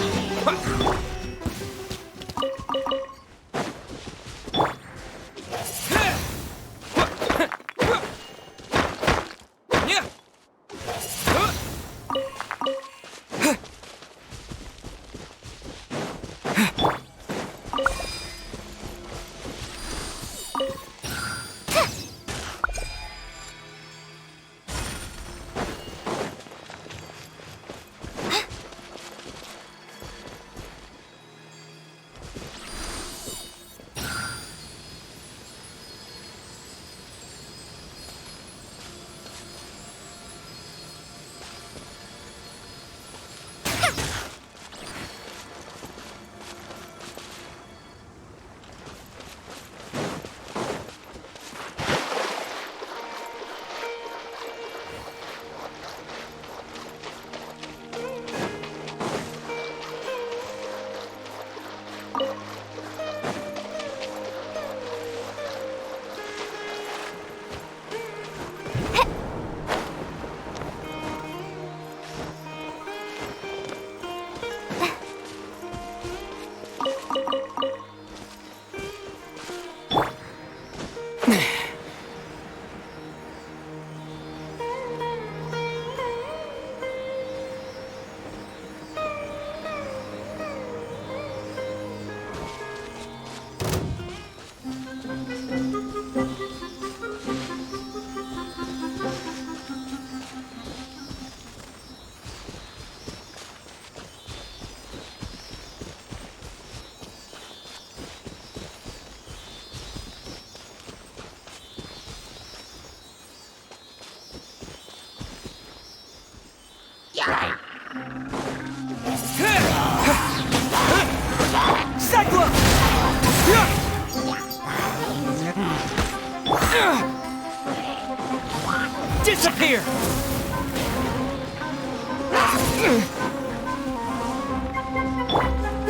Disappear!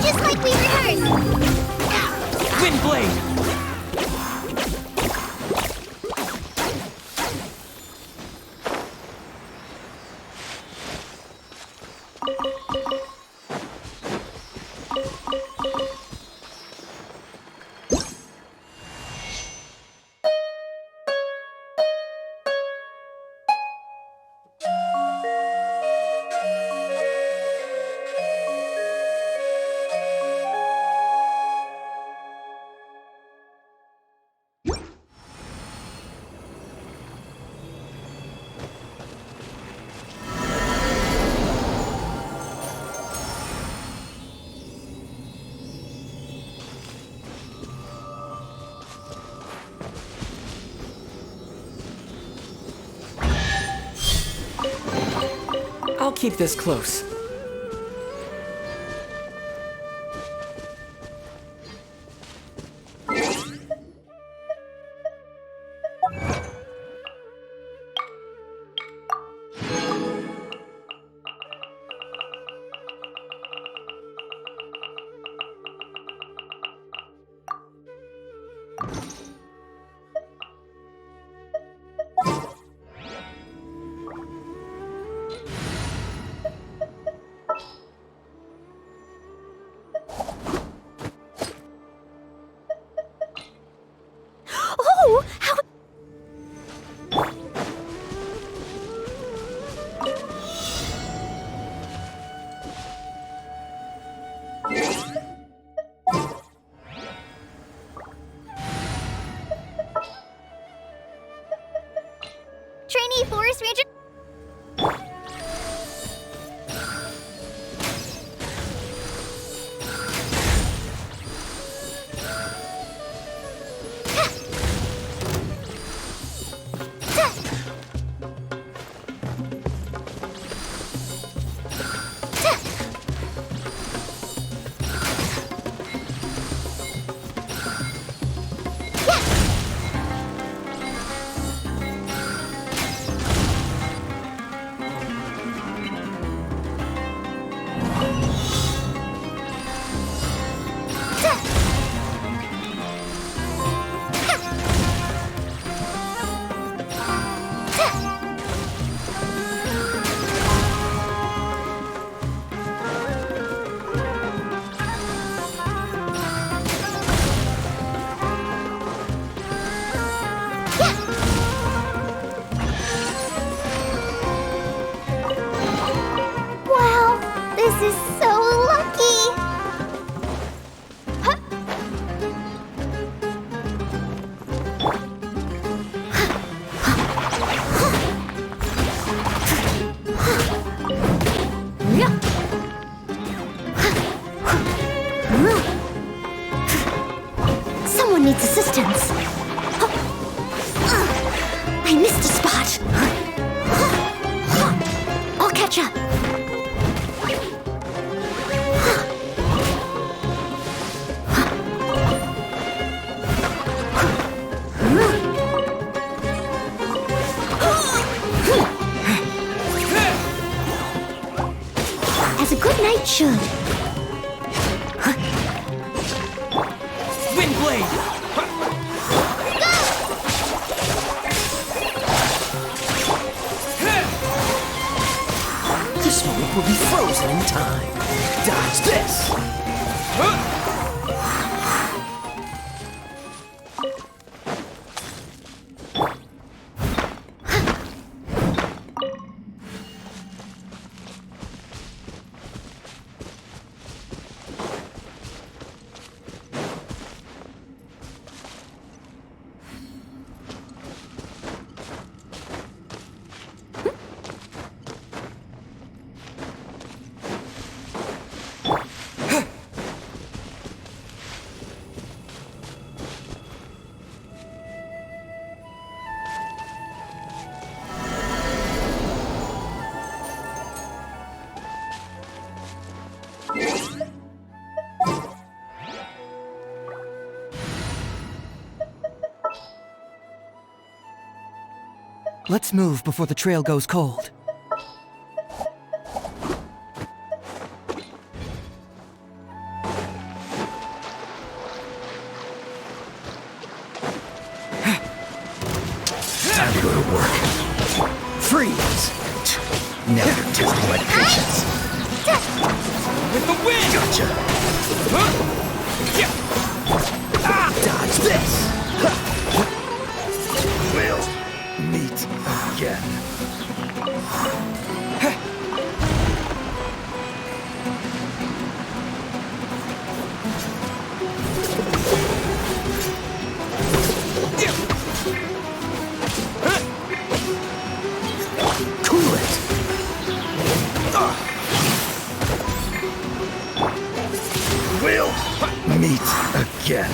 Just like we rehearsed! Wind blade! keep this close. Oh, how... Trainee Forest Ranger. Wow, this is so lucky! Huh? Someone needs assistance. I missed a spot. I'll catch up. As a good knight should. Windblade! This moment will be frozen in time. Dodge this! Let's move before the trail goes cold. Time to go to work. Freeze! Now you're testing my patience. With the wind! Gotcha! Dodge this! We'll meet again. Cool it! We'll meet again.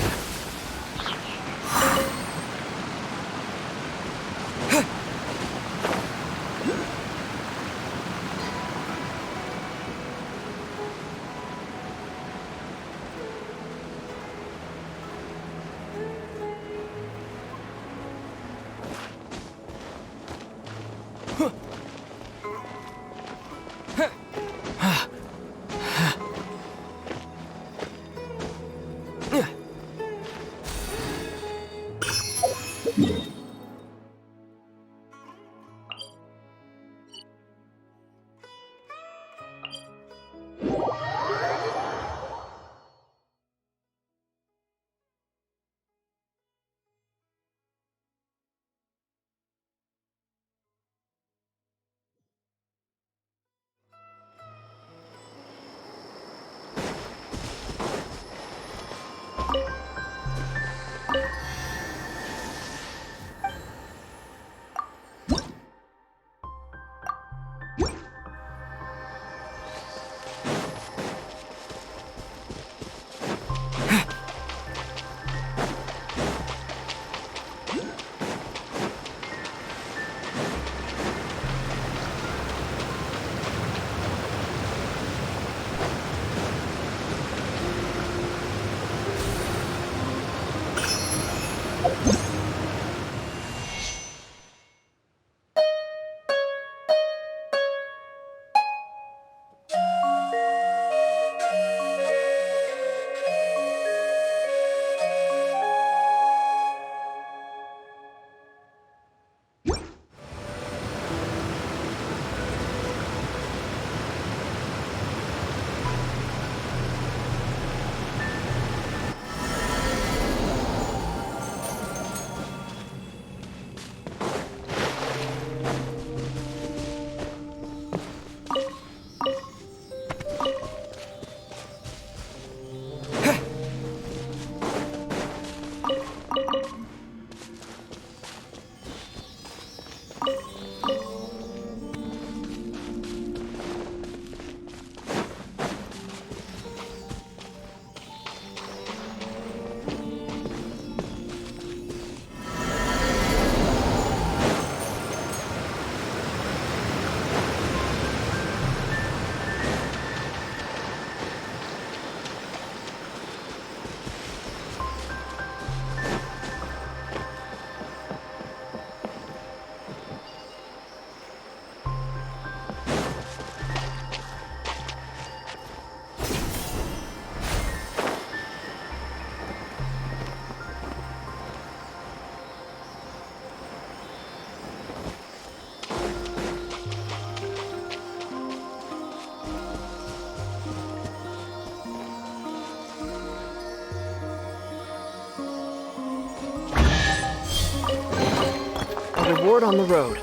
A reward on the road.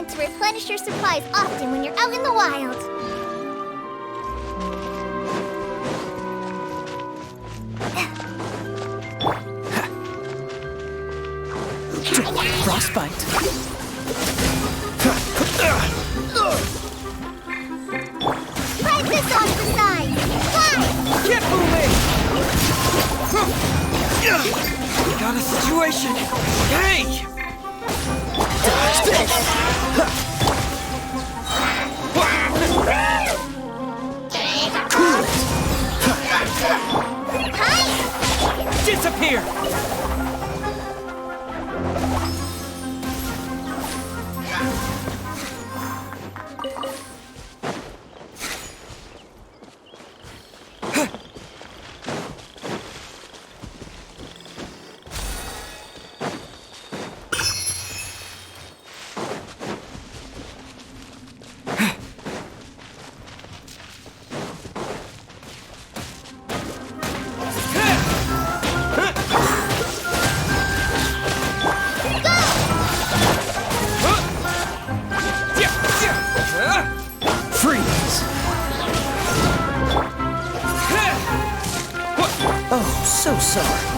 To replenish your supplies often when you're out in the wild. Frostbite. Ride this off the side! Fly! Get moving! We got a situation! Hey! Dodge this! Disappear! So sorry.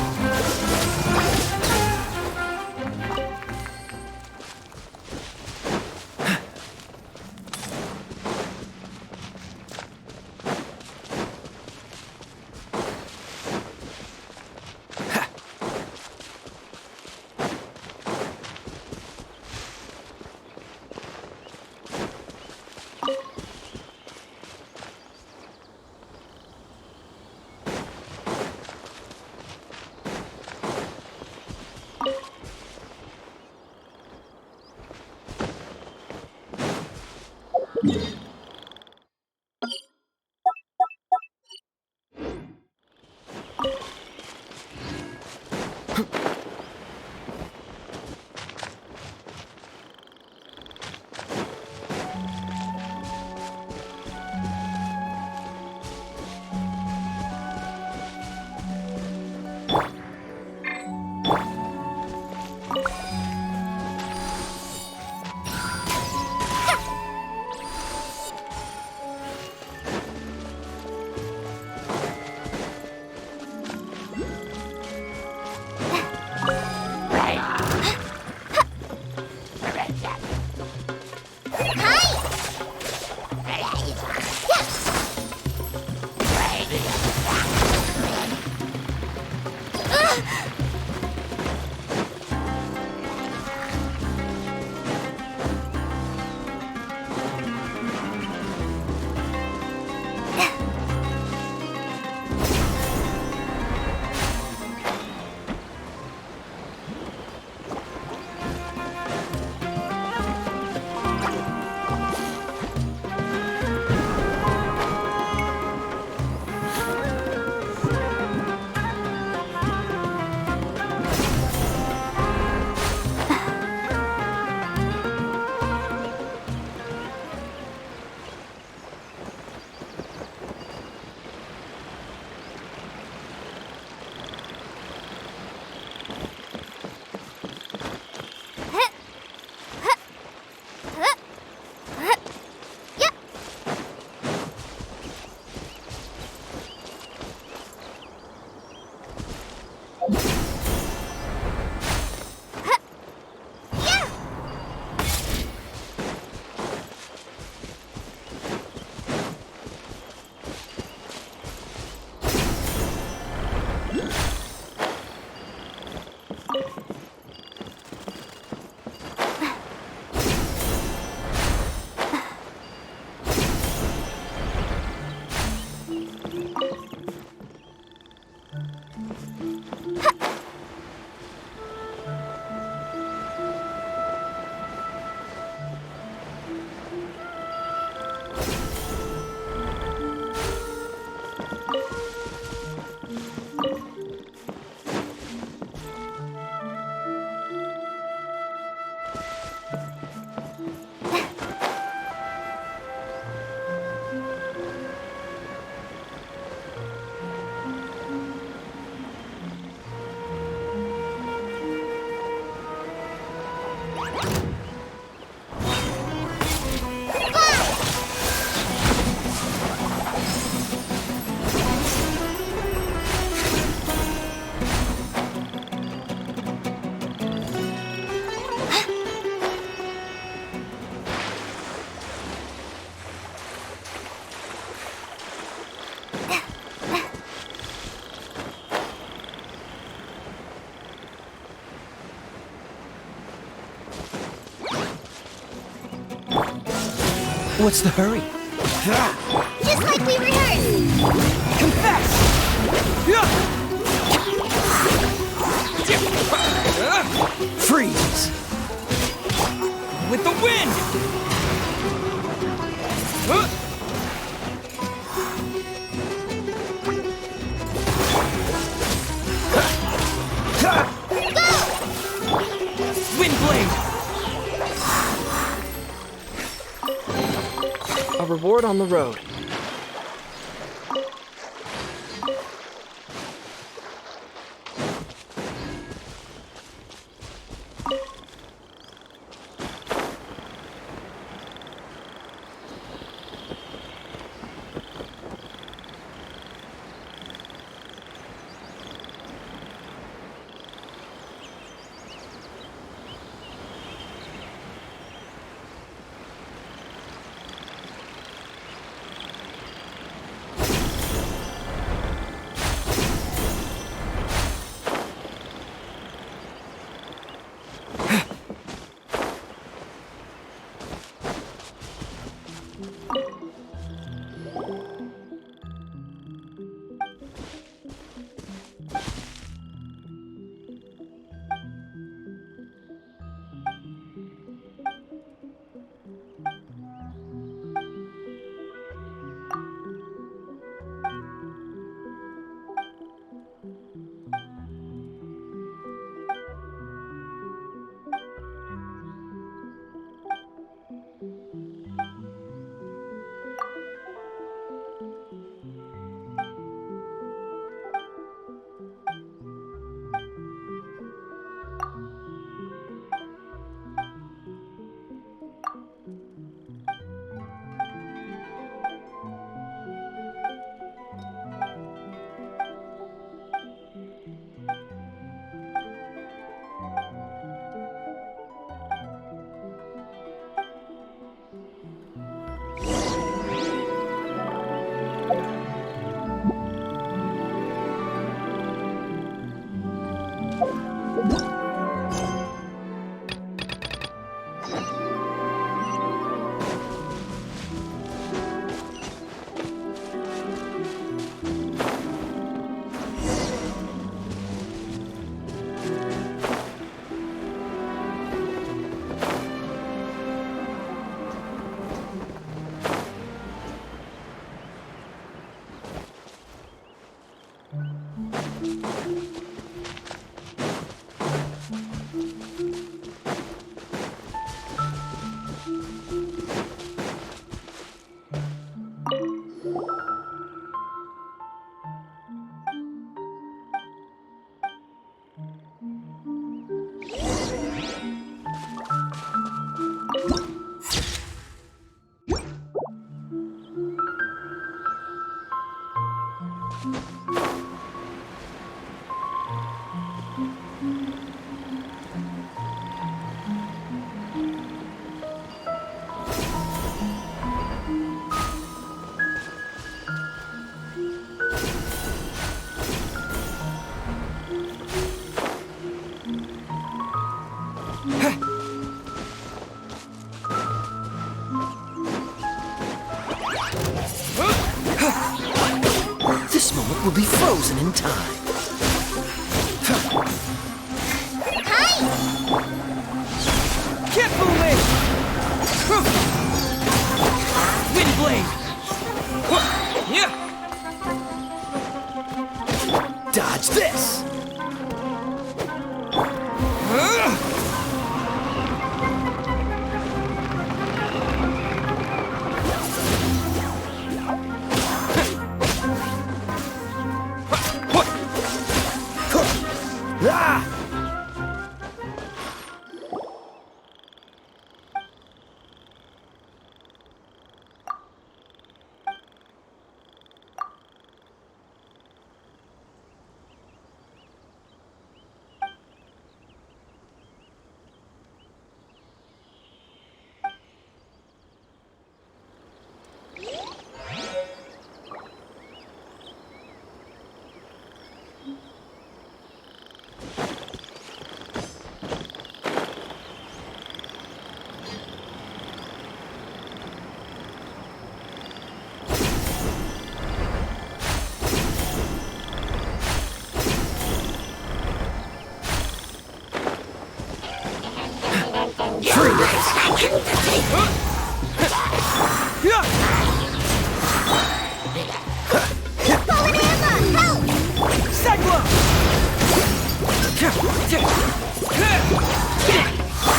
What's the hurry? Just like we rehearsed! Confess! Freeze! With the wind! Windblade! A reward on the road. frozen in time. Careful, Link! Wind blade! Yeah! Dodge this! Ah!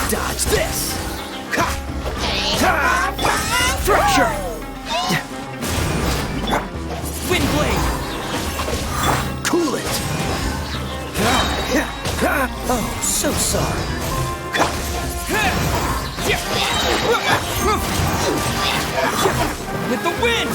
Dodge this! Thrasher! Wind blade! Cool it! Oh, so sorry. With the wind!